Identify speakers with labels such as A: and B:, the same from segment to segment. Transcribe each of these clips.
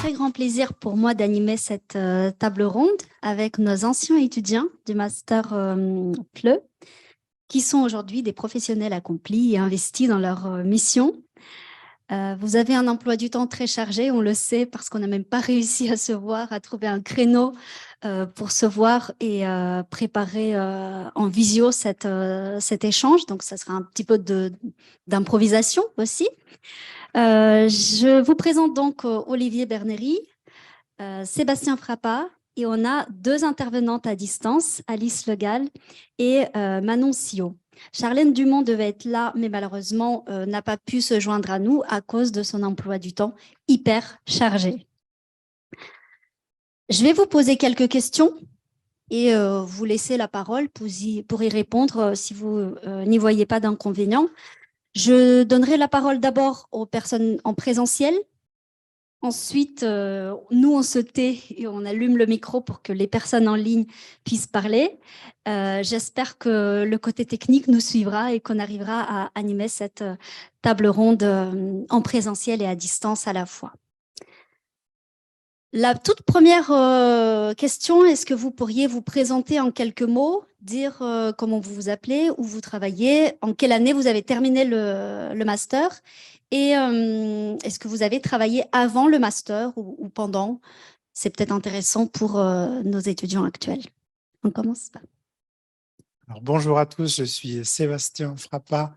A: très grand plaisir pour moi d'animer cette table ronde avec nos anciens étudiants du master PLE, qui sont aujourd'hui des professionnels accomplis et investis dans leur mission. Vous avez un emploi du temps très chargé, on le sait, parce qu'on n'a même pas réussi à se voir, à trouver un créneau pour se voir et préparer en visio cet échange. Donc, ça sera un petit peu d'improvisation aussi. Je vous présente donc Olivier Bernery, Sébastien Frappa, et on a deux intervenantes à distance, Alice Legal et Manon Sio. Charlène Dumont devait être là, mais malheureusement n'a pas pu se joindre à nous à cause de son emploi du temps hyper chargé. Je vais vous poser quelques questions et vous laisser la parole pour y répondre si vous n'y voyez pas d'inconvénient. Je donnerai la parole d'abord aux personnes en présentiel. Ensuite, nous, on se tait et on allume le micro pour que les personnes en ligne puissent parler. J'espère que le côté technique nous suivra et qu'on arrivera à animer cette table ronde en présentiel et à distance à la fois. La toute première question, est-ce que vous pourriez vous présenter en quelques mots, dire comment vous vous appelez, où vous travaillez, en quelle année vous avez terminé le master et est-ce que vous avez travaillé avant le master ou pendant? C'est peut-être intéressant pour nos étudiants actuels. On commence.
B: Alors, bonjour à tous, je suis Sébastien Frappa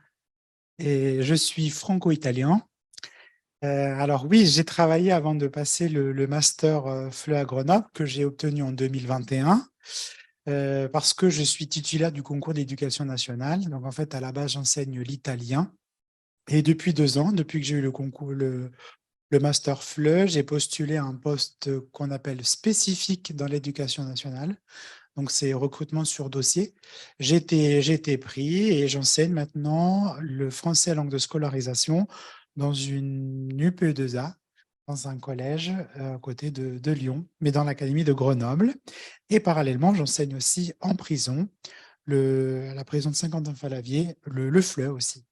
B: et je suis franco-italien. Alors oui, j'ai travaillé avant de passer le master FLE à Grenoble que j'ai obtenu en 2021 parce que je suis titulaire du concours d'éducation nationale. Donc en fait, à la base, j'enseigne l'italien. Et depuis 2 ans, depuis que j'ai eu le concours, le master FLE, j'ai postulé à un poste qu'on appelle spécifique dans l'éducation nationale. Donc, c'est recrutement sur dossier. J'ai été pris et j'enseigne maintenant le français langue de scolarisation dans une UPE2A, dans un collège à côté de Lyon, mais dans l'académie de Grenoble. Et parallèlement, j'enseigne aussi en prison, à la prison de Saint-Quentin-Fallavier, le FLE aussi.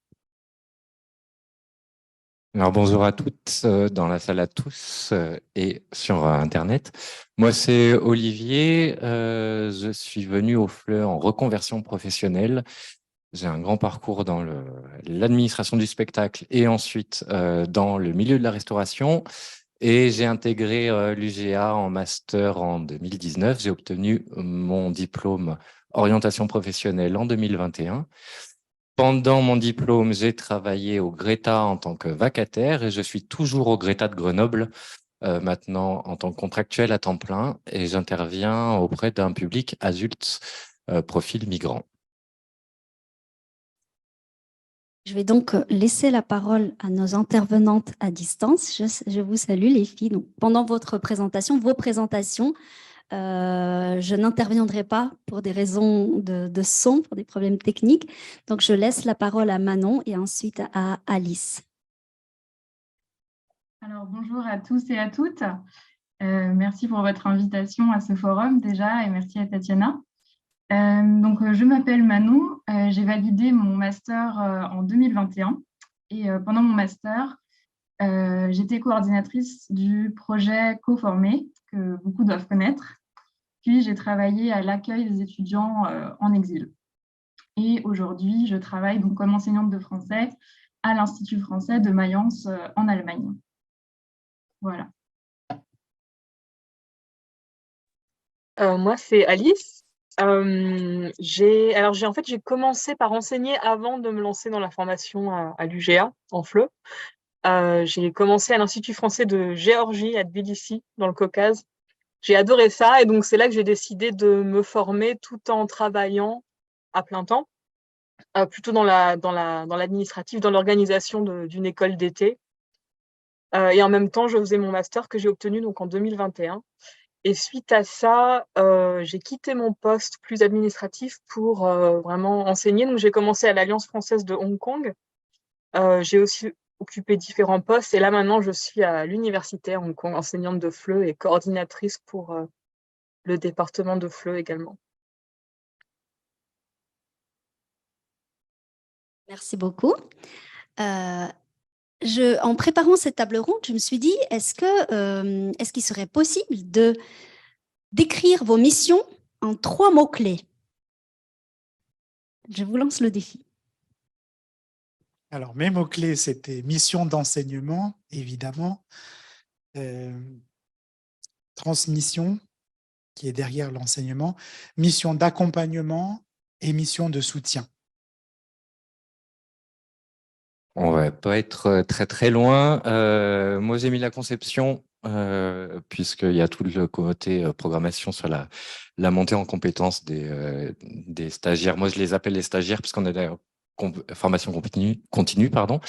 C: Alors bonjour à toutes dans la salle, à tous et sur Internet. Moi, c'est Olivier. Je suis venu au FLE en reconversion professionnelle. J'ai un grand parcours dans l'administration du spectacle et ensuite dans le milieu de la restauration. Et j'ai intégré l'UGA en master en 2019. J'ai obtenu mon diplôme orientation professionnelle en 2021. Pendant mon diplôme, j'ai travaillé au Greta en tant que vacataire et je suis toujours au Greta de Grenoble maintenant en tant que contractuel à temps plein et j'interviens auprès d'un public adulte profil migrant.
A: Je vais donc laisser la parole à nos intervenantes à distance. Je vous salue les filles. Donc, pendant vos présentations, je n'interviendrai pas pour des raisons de son, pour des problèmes techniques. Donc, je laisse la parole à Manon et ensuite à Alice.
D: Alors, bonjour à tous et à toutes. Merci pour votre invitation à ce forum déjà et merci à Tatiana. Je m'appelle Manon, j'ai validé mon master en 2021 et pendant mon master, j'étais coordinatrice du projet Coformé, que beaucoup doivent connaître. Puis, j'ai travaillé à l'accueil des étudiants en exil. Et aujourd'hui, je travaille donc comme enseignante de français à l'Institut français de Mayence en Allemagne. Voilà.
E: Moi, c'est Alice. J'ai commencé par enseigner avant de me lancer dans la formation à l'UGA, en FLE. J'ai commencé à l'Institut français de Géorgie à Tbilissi, dans le Caucase. J'ai adoré ça et donc c'est là que j'ai décidé de me former tout en travaillant à plein temps, plutôt dans l'administratif, dans l'organisation d'une école d'été. Et en même temps, je faisais mon master que j'ai obtenu donc en 2021. Et suite à ça, j'ai quitté mon poste plus administratif pour vraiment enseigner. Donc, j'ai commencé à l'Alliance française de Hong Kong. J'ai aussi occupé différents postes. Et là, maintenant, je suis à l'université à Hong Kong, enseignante de FLE et coordinatrice pour le département de FLE également.
A: Merci beaucoup. En préparant cette table ronde, je me suis dit, est-ce qu'il serait possible d'écrire vos missions en 3 mots-clés? Je vous lance le défi.
B: Alors, mes mots-clés, c'était mission d'enseignement, évidemment, transmission, qui est derrière l'enseignement, mission d'accompagnement et mission de soutien.
C: On va pas être très très loin. Moi, j'ai mis la conception, puisqu'il y a tout le côté programmation sur la montée en compétences des stagiaires. Moi, je les appelle les stagiaires puisqu'on est dans la formation continue, pardon.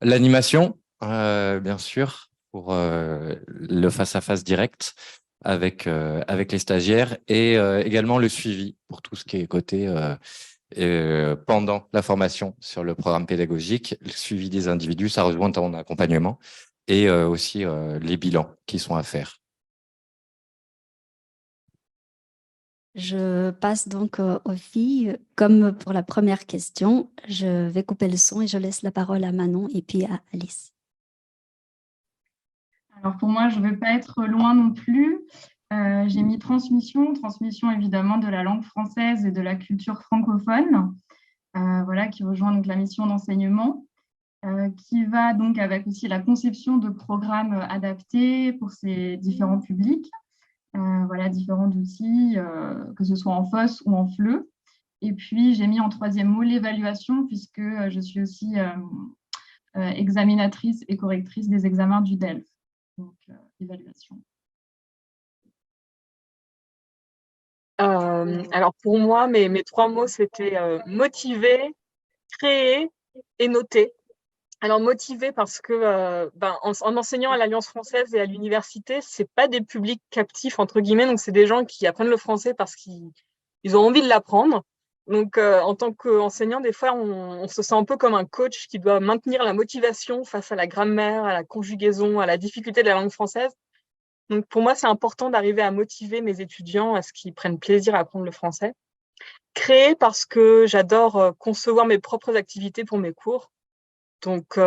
C: L'animation, bien sûr, pour le face-à-face direct avec les stagiaires, et également le suivi pour tout ce qui est côté pendant la formation sur le programme pédagogique, le suivi des individus, ça rejoint ton accompagnement, et aussi les bilans qui sont à faire.
A: Je passe donc aux filles. Comme pour la première question, je vais couper le son et je laisse la parole à Manon et puis à Alice.
D: Alors pour moi, je ne vais pas être loin non plus. J'ai mis transmission évidemment de la langue française et de la culture francophone, voilà, qui rejoint donc la mission d'enseignement, qui va donc avec aussi la conception de programmes adaptés pour ces différents publics, voilà, différents outils, que ce soit en FOSS ou en FLE. Et puis j'ai mis en 3e mot l'évaluation, puisque je suis aussi examinatrice et correctrice des examens du DELF. Donc, évaluation.
E: Alors pour moi, mes 3 mots, c'était motiver, créer et noter. Alors motiver parce que en enseignant à l'Alliance française et à l'université, c'est pas des publics captifs entre guillemets, donc c'est des gens qui apprennent le français parce qu'ils ont envie de l'apprendre. Donc en tant qu'enseignant, des fois on se sent un peu comme un coach qui doit maintenir la motivation face à la grammaire, à la conjugaison, à la difficulté de la langue française. Donc pour moi, c'est important d'arriver à motiver mes étudiants à ce qu'ils prennent plaisir à apprendre le français. Créer parce que j'adore concevoir mes propres activités pour mes cours. Donc,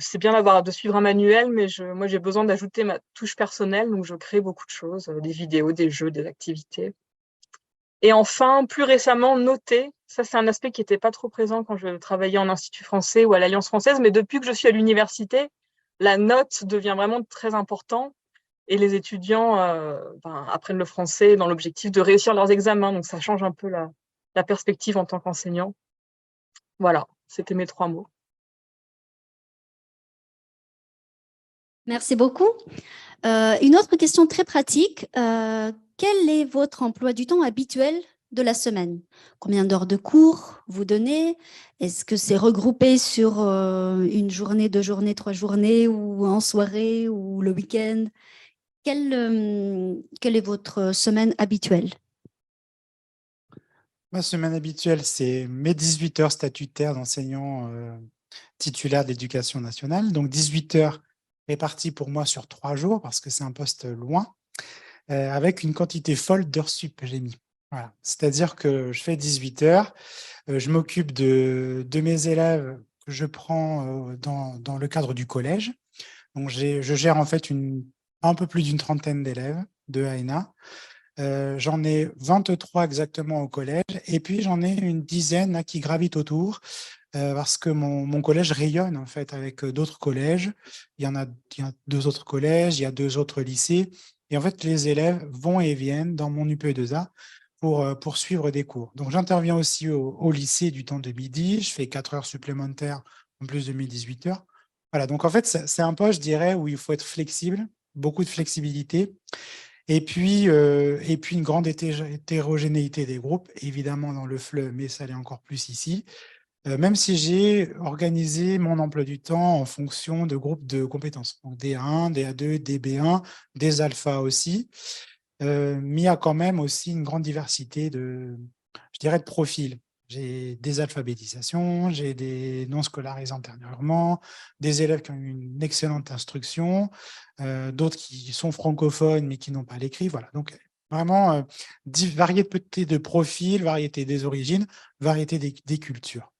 E: c'est bien de suivre un manuel, mais moi, j'ai besoin d'ajouter ma touche personnelle. Donc, je crée beaucoup de choses, des vidéos, des jeux, des activités. Et enfin, plus récemment, noter. Ça, c'est un aspect qui n'était pas trop présent quand je travaillais en Institut français ou à l'Alliance française. Mais depuis que je suis à l'université, la note devient vraiment très importante. Et les étudiants apprennent le français dans l'objectif de réussir leurs examens. Donc, ça change un peu la perspective en tant qu'enseignant. Voilà, c'était mes 3 mots.
A: Merci beaucoup. Une autre question très pratique. Quel est votre emploi du temps habituel de la semaine? Combien d'heures de cours vous donnez? Est-ce que c'est regroupé sur une journée, 2 journées, 3 journées, ou en soirée, ou le week-end? Quelle est votre semaine habituelle?
B: Ma semaine habituelle, c'est mes 18 heures statutaires d'enseignant titulaire de l'éducation nationale. Donc 18 heures réparties pour moi sur 3 jours parce que c'est un poste loin, avec une quantité folle d'heures sup que j'ai mis. Voilà. C'est-à-dire que je fais 18 heures, je m'occupe de mes élèves que je prends dans le cadre du collège. Donc je gère en fait un peu plus d'une trentaine d'élèves de AENA. J'en ai 23 exactement au collège, et puis j'en ai une dizaine là, qui gravitent autour, parce que mon collège rayonne en fait avec d'autres collèges. Il y a 2 autres collèges, il y a 2 autres lycées, et en fait les élèves vont et viennent dans mon UPE2A pour suivre des cours. Donc j'interviens aussi au lycée du temps de midi, je fais 4 heures supplémentaires en plus de mes 18 heures. Voilà, donc en fait c'est un poste, je dirais, où il faut être flexible, beaucoup de flexibilité. Et puis une grande hétérogénéité des groupes, évidemment dans le FLE, mais ça l'est encore plus ici, même si j'ai organisé mon emploi du temps en fonction de groupes de compétences, donc D1, DA2, DB1, des alphas aussi, mais il y a quand même aussi une grande diversité je dirais, de profils. J'ai des alphabétisations, j'ai des non scolarisés antérieurement, des élèves qui ont eu une excellente instruction, d'autres qui sont francophones mais qui n'ont pas l'écrit. Voilà, donc vraiment variété de profils, variété des origines, variété des cultures.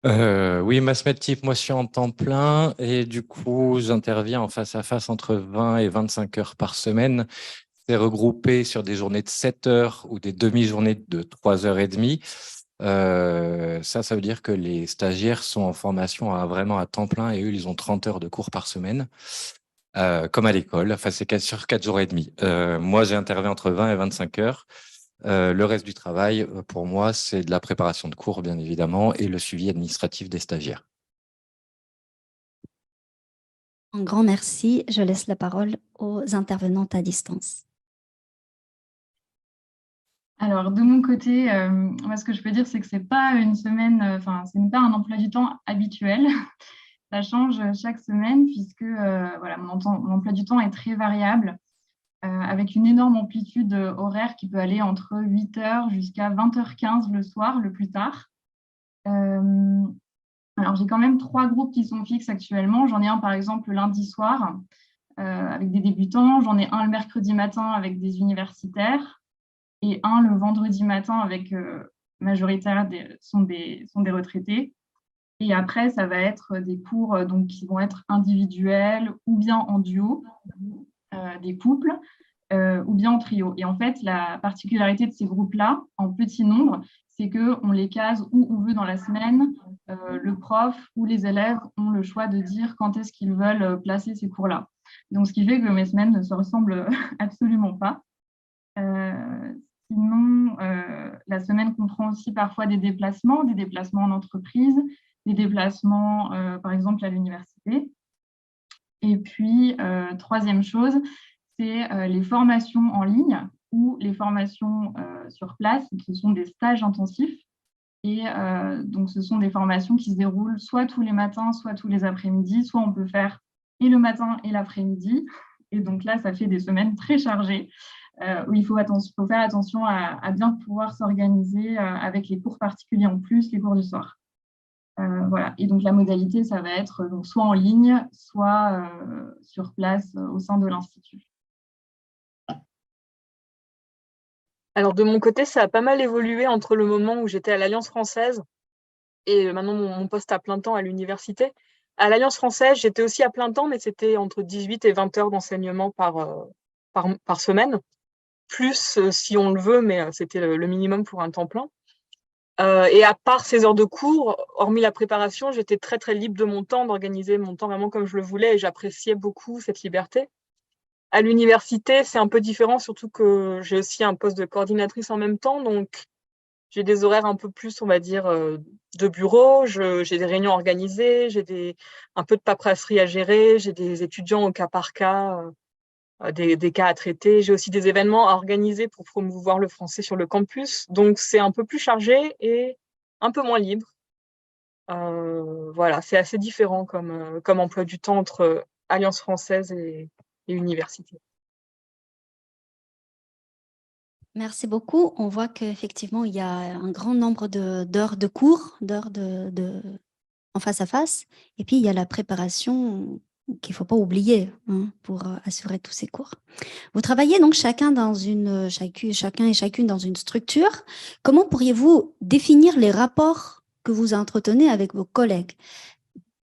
C: Oui, mathématiques, moi je suis en temps plein et du coup j'interviens en face à face entre 20 et 25 heures par semaine. C'est regroupé sur des journées de 7 heures ou des demi-journées de 3 heures et demie. Ça veut dire que les stagiaires sont en formation vraiment à temps plein et eux, ils ont 30 heures de cours par semaine, comme à l'école. Enfin, c'est sur 4 jours et demi. Moi, j'interviens entre 20 et 25 heures. Le reste du travail, pour moi, c'est de la préparation de cours, bien évidemment, et le suivi administratif des stagiaires.
A: Un grand merci. Je laisse la parole aux intervenantes à distance.
D: Alors, de mon côté, moi, ce que je peux dire, c'est que ce n'est pas une semaine, enfin, ce n'est pas un emploi du temps habituel. Ça change chaque semaine puisque voilà, mon emploi du temps est très variable, avec une énorme amplitude horaire qui peut aller entre 8 heures jusqu'à 20h15 le soir, le plus tard. Alors, j'ai quand même 3 groupes qui sont fixes actuellement. J'en ai un, par exemple, le lundi soir avec des débutants. J'en ai un le mercredi matin avec des universitaires et un le vendredi matin avec majoritaire sont des retraités. Et après, ça va être des cours donc, qui vont être individuels ou bien en duo, des couples, ou bien en trio. Et en fait, la particularité de ces groupes-là, en petit nombre, c'est qu'on les case où on veut dans la semaine. Le prof ou les élèves ont le choix de dire quand est-ce qu'ils veulent placer ces cours-là. Donc, ce qui fait que mes semaines ne se ressemblent absolument pas. Sinon, la semaine comprend aussi parfois des déplacements en entreprise, des déplacements, par exemple, à l'université. Et puis, troisième chose, c'est les formations en ligne ou les formations sur place. Ce sont des stages intensifs. Et donc, ce sont des formations qui se déroulent soit tous les matins, soit tous les après-midi, soit on peut faire et le matin et l'après-midi. Et donc là, ça fait des semaines très chargées où il faut faire attention à bien pouvoir s'organiser avec les cours particuliers en plus, les cours du soir. Voilà. Et donc, la modalité, ça va être donc, soit en ligne, soit sur place au sein de l'Institut.
E: Alors, de mon côté, ça a pas mal évolué entre le moment où j'étais à l'Alliance française et maintenant mon poste à plein temps à l'université. À l'Alliance française, j'étais aussi à plein temps, mais c'était entre 18 et 20 heures d'enseignement par semaine, plus si on le veut, mais c'était le minimum pour un temps plein. Et à part ces heures de cours, hormis la préparation, j'étais très, très libre de mon temps, d'organiser mon temps vraiment comme je le voulais et j'appréciais beaucoup cette liberté. À l'université, c'est un peu différent, surtout que j'ai aussi un poste de coordinatrice en même temps, donc j'ai des horaires un peu plus, on va dire, de bureau, j'ai des réunions organisées, j'ai un peu de paperasserie à gérer, j'ai des étudiants au cas par cas, des cas à traiter. J'ai aussi des événements à organiser pour promouvoir le français sur le campus. Donc, c'est un peu plus chargé et un peu moins libre. Voilà, c'est assez différent comme emploi du temps entre Alliance française et université.
A: Merci beaucoup. On voit qu'effectivement, il y a un grand nombre d'heures de cours, d'heures en face à face. Et puis, il y a la préparation qu'il ne faut pas oublier pour assurer tous ces cours. Vous travaillez donc chacun et chacune dans une structure. Comment pourriez-vous définir les rapports que vous entretenez avec vos collègues,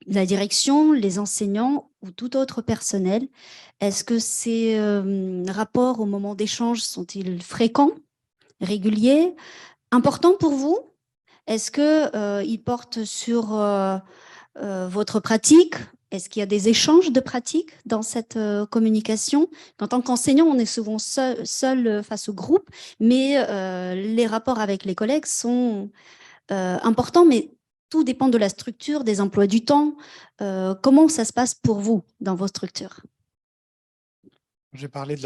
A: la direction, les enseignants ou tout autre personnel? Est-ce que ces rapports au moment d'échange sont-ils fréquents, réguliers, importants pour vous? Est-ce qu'ils portent sur votre pratique? Est-ce qu'il y a des échanges de pratiques dans cette communication? En tant qu'enseignant, on est souvent seul face au groupe, mais les rapports avec les collègues sont importants, mais tout dépend de la structure, des emplois du temps. Comment ça se passe pour vous dans vos structures?
B: J'ai parlé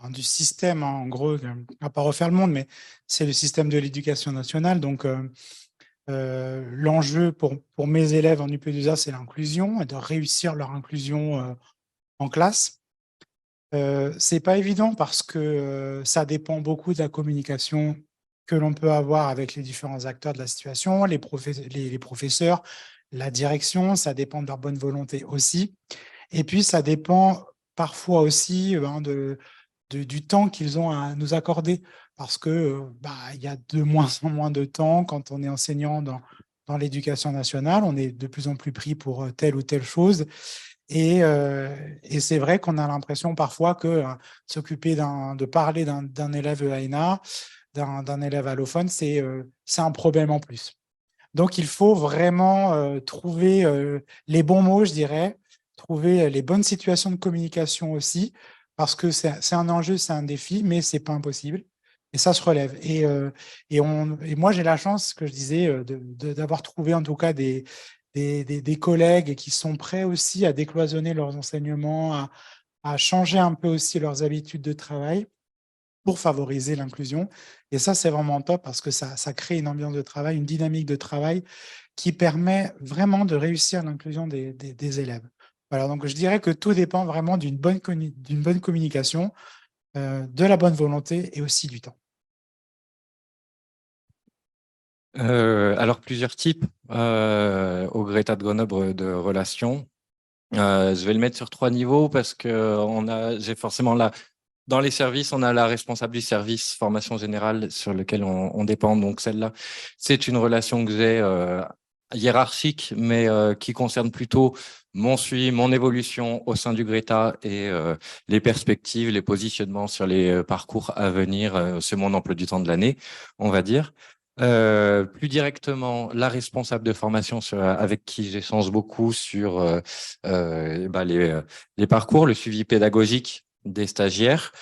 B: du système, hein, en gros, on ne va pas refaire le monde, mais c'est le système de l'éducation nationale. Donc, l'enjeu pour mes élèves en UP2A, c'est l'inclusion et de réussir leur inclusion en classe. Ce n'est pas évident parce que ça dépend beaucoup de la communication que l'on peut avoir avec les différents acteurs de la situation, les professeurs, la direction, ça dépend de leur bonne volonté aussi. Et puis, ça dépend parfois aussi du temps qu'ils ont à nous accorder parce que il y a de moins en moins de temps quand on est enseignant dans l'éducation nationale. On est de plus en plus pris pour telle ou telle chose. Et c'est vrai qu'on a l'impression parfois que s'occuper de parler d'un élève EANA, d'un élève allophone, c'est un problème en plus. Donc, il faut vraiment trouver les bons mots, je dirais, trouver les bonnes situations de communication aussi, parce que c'est un enjeu, c'est un défi, mais c'est pas impossible. Et ça se relève. Et moi, j'ai la chance, que je disais, d'avoir trouvé en tout cas des collègues qui sont prêts aussi à décloisonner leurs enseignements, à changer un peu aussi leurs habitudes de travail pour favoriser l'inclusion. Et ça, c'est vraiment top parce que ça crée une ambiance de travail, une dynamique de travail qui permet vraiment de réussir l'inclusion des élèves. Voilà, donc je dirais que tout dépend vraiment d'une bonne communication, de la bonne volonté et aussi du temps.
C: Alors, plusieurs types au Greta de Grenoble de relations. Je vais le mettre sur 3 niveaux parce que j'ai forcément dans les services, on a la responsable du service formation générale sur lequel on dépend. Donc, celle-là, c'est une relation que j'ai hiérarchique, mais qui concerne plutôt mon suivi, mon évolution au sein du Greta et les perspectives, les positionnements sur les parcours à venir. C'est mon emploi du temps de l'année, on va dire. Plus directement, la responsable de formation avec qui j'échange beaucoup sur les parcours, le suivi pédagogique des stagiaires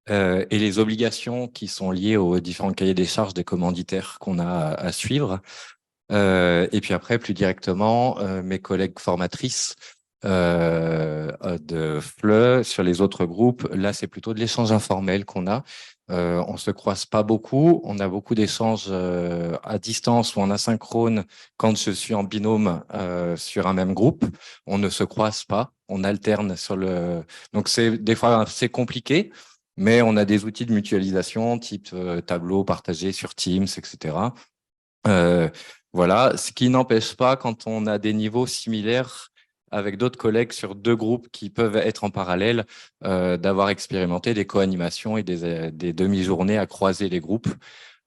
C: et les obligations qui sont liées aux différents cahiers des charges des commanditaires qu'on a à suivre. Et puis après, plus directement, mes collègues formatrices de FLE sur les autres groupes. Là, c'est plutôt de l'échange informel qu'on a. On se croise pas beaucoup. On a beaucoup d'échanges à distance ou en asynchrone quand je suis en binôme sur un même groupe. On ne se croise pas. On alterne Donc, c'est des fois c'est compliqué, mais on a des outils de mutualisation type tableau partagé sur Teams, etc. Voilà, ce qui n'empêche pas quand on a des niveaux similaires avec d'autres collègues sur 2 groupes qui peuvent être en parallèle, d'avoir expérimenté des co-animations et des demi-journées à croiser les groupes.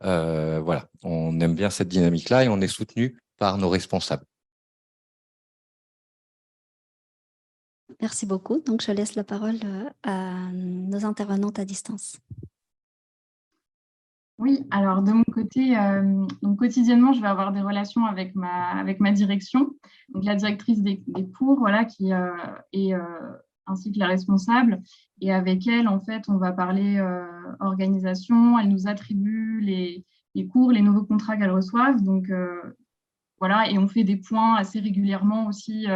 C: Voilà, on aime bien cette dynamique-là et on est soutenu par nos responsables.
A: Merci beaucoup. Donc, je laisse la parole à nos intervenantes à distance.
D: Oui, alors de mon côté, donc quotidiennement, je vais avoir des relations avec ma direction, donc la directrice des cours, voilà, ainsi que la responsable. Et avec elle, en fait, on va parler organisation. Elle nous attribue les cours, les nouveaux contrats qu'elle reçoivent. Donc voilà, et on fait des points assez régulièrement aussi,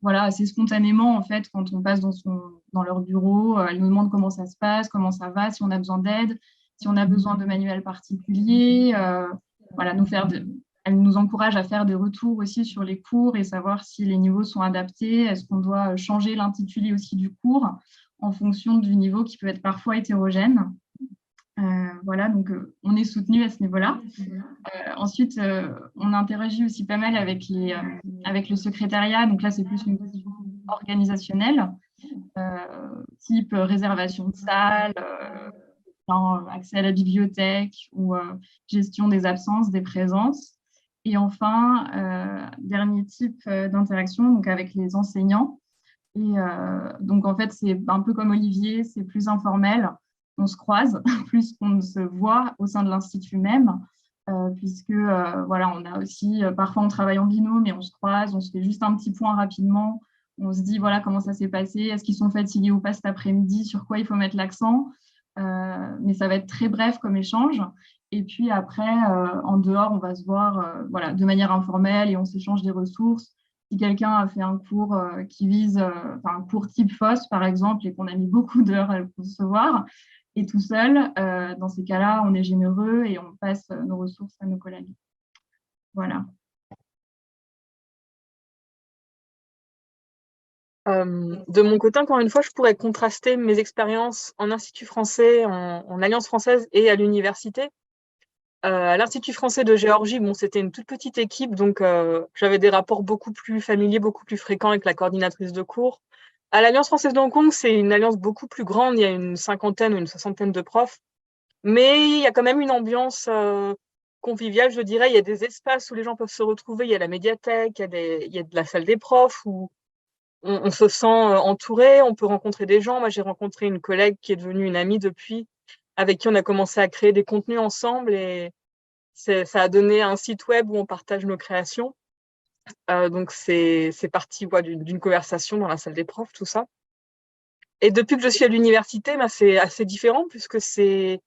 D: voilà, assez spontanément en fait, quand on passe dans leur bureau. Elle nous demande comment ça se passe, comment ça va, si on a besoin d'aide. Si on a besoin de manuels particuliers, voilà, elle nous encourage à faire des retours aussi sur les cours et savoir si les niveaux sont adaptés. Est-ce qu'on doit changer l'intitulé aussi du cours en fonction du niveau qui peut être parfois hétérogène. Voilà, donc on est soutenu à ce niveau-là. Ensuite, on interagit aussi pas mal avec le secrétariat. Donc là, c'est plus une question organisationnelle, type réservation de salle, accès à la bibliothèque ou gestion des absences, des présences. Et enfin, dernier type d'interaction, donc avec les enseignants. Et donc, en fait, c'est un peu comme Olivier, c'est plus informel. On se croise plus qu'on ne se voit au sein de l'Institut même, puisque voilà, on a aussi, parfois on travaille en binôme et on se croise, on se fait juste un petit point rapidement. On se dit, voilà, comment ça s'est passé, est-ce qu'ils sont fatigués ou pas cet après-midi, sur quoi il faut mettre l'accent. Mais ça va être très bref comme échange. Et puis après, en dehors, on va se voir voilà, de manière informelle et on s'échange des ressources. Si quelqu'un a fait un cours qui vise, un cours type FOSS, par exemple, et qu'on a mis beaucoup d'heures à le concevoir, et tout seul, dans ces cas-là, on est généreux et on passe nos ressources à nos collègues. Voilà.
E: De mon côté, encore une fois, je pourrais contraster mes expériences en Institut français, en Alliance française et à l'université. À l'Institut français de Géorgie, bon, c'était une toute petite équipe, donc j'avais des rapports beaucoup plus familiers, beaucoup plus fréquents avec la coordinatrice de cours. À l'Alliance française de Hong Kong, c'est une alliance beaucoup plus grande, il y a une 50aine ou une 60aine de profs, mais il y a quand même une ambiance convivial, je dirais. Il y a des espaces où les gens peuvent se retrouver. Il y a la médiathèque, il y a de la salle des profs où on se sent entouré, on peut rencontrer des gens. Moi, j'ai rencontré une collègue qui est devenue une amie depuis, avec qui on a commencé à créer des contenus ensemble et ça a donné un site web où on partage nos créations. Donc, c'est parti d'une conversation dans la salle des profs, tout ça. Et depuis que je suis à l'université, c'est assez différent puisque c'est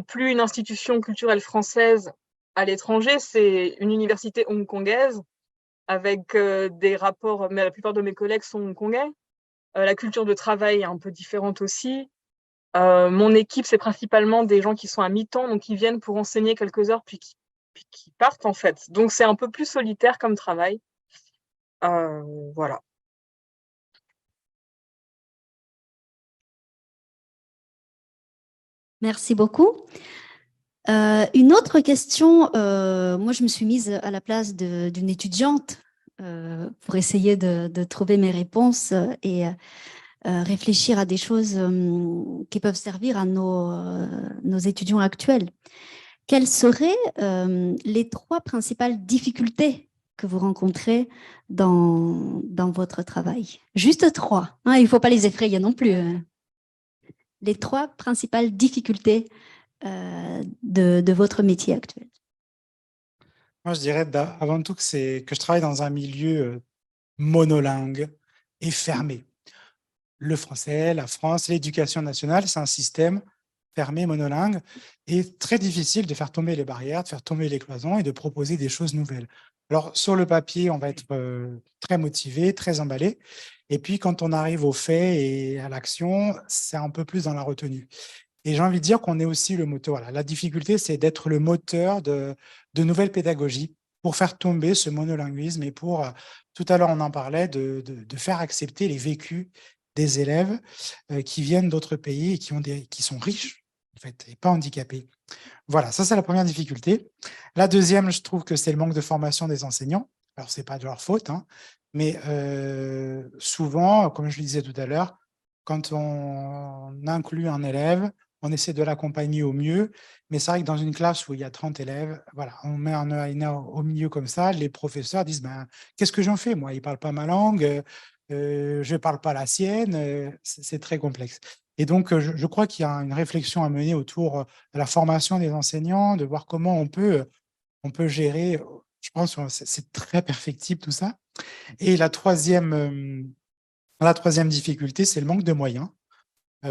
E: plus une institution culturelle française à l'étranger, c'est une université hongkongaise avec des rapports, mais la plupart de mes collègues sont hongkongais. La culture de travail est un peu différente aussi. Mon équipe, c'est principalement des gens qui sont à mi-temps, donc qui viennent pour enseigner quelques heures, puis qui partent en fait. Donc c'est un peu plus solitaire comme travail. Voilà.
A: Merci beaucoup. Une autre question, moi je me suis mise à la place d'une étudiante pour essayer de trouver mes réponses et réfléchir à des choses qui peuvent servir à nos étudiants actuels. Quelles seraient les 3 principales difficultés que vous rencontrez dans votre travail? Juste 3, hein, il ne faut pas les effrayer non plus. Les 3 principales difficultés de votre métier actuel.
B: Moi, je dirais avant tout que je travaille dans un milieu monolingue et fermé. Le français, la France, l'éducation nationale, c'est un système fermé, monolingue, et très difficile de faire tomber les barrières, de faire tomber les cloisons et de proposer des choses nouvelles. Alors, sur le papier, on va être très motivé, très emballé. Et puis, quand on arrive aux faits et à l'action, c'est un peu plus dans la retenue. Et j'ai envie de dire qu'on est aussi le moteur. Voilà. La difficulté, c'est d'être le moteur de nouvelles pédagogies pour faire tomber ce monolinguisme et pour, tout à l'heure on en parlait, de faire accepter les vécus des élèves qui viennent d'autres pays et qui sont riches en fait, et pas handicapés. Voilà, ça c'est la première difficulté. La deuxième, je trouve que c'est le manque de formation des enseignants. Alors, ce n'est pas de leur faute, hein, mais souvent, comme je le disais tout à l'heure, quand on inclut un élève, on essaie de l'accompagner au mieux, mais c'est vrai que dans une classe où il y a 30 élèves, voilà, on met un EAINA au milieu comme ça, les professeurs disent ben, « qu'est-ce que j'en fais, moi? Il ne parle pas ma langue, je ne parle pas la sienne, c'est très complexe. » Et donc, je crois qu'il y a une réflexion à mener autour de la formation des enseignants, de voir comment on peut gérer, je pense que c'est très perfectible tout ça. Et la troisième difficulté, c'est le manque de moyens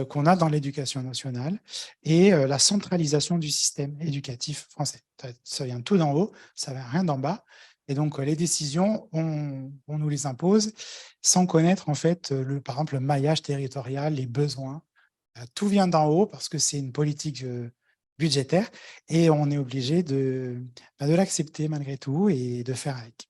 B: qu'on a dans l'éducation nationale et la centralisation du système éducatif français. Ça vient tout d'en haut, ça vient rien d'en bas. Et donc, les décisions, on nous les impose sans connaître, en fait, par exemple, le maillage territorial, les besoins. Tout vient d'en haut parce que c'est une politique budgétaire et on est obligé de l'accepter malgré tout et de faire avec.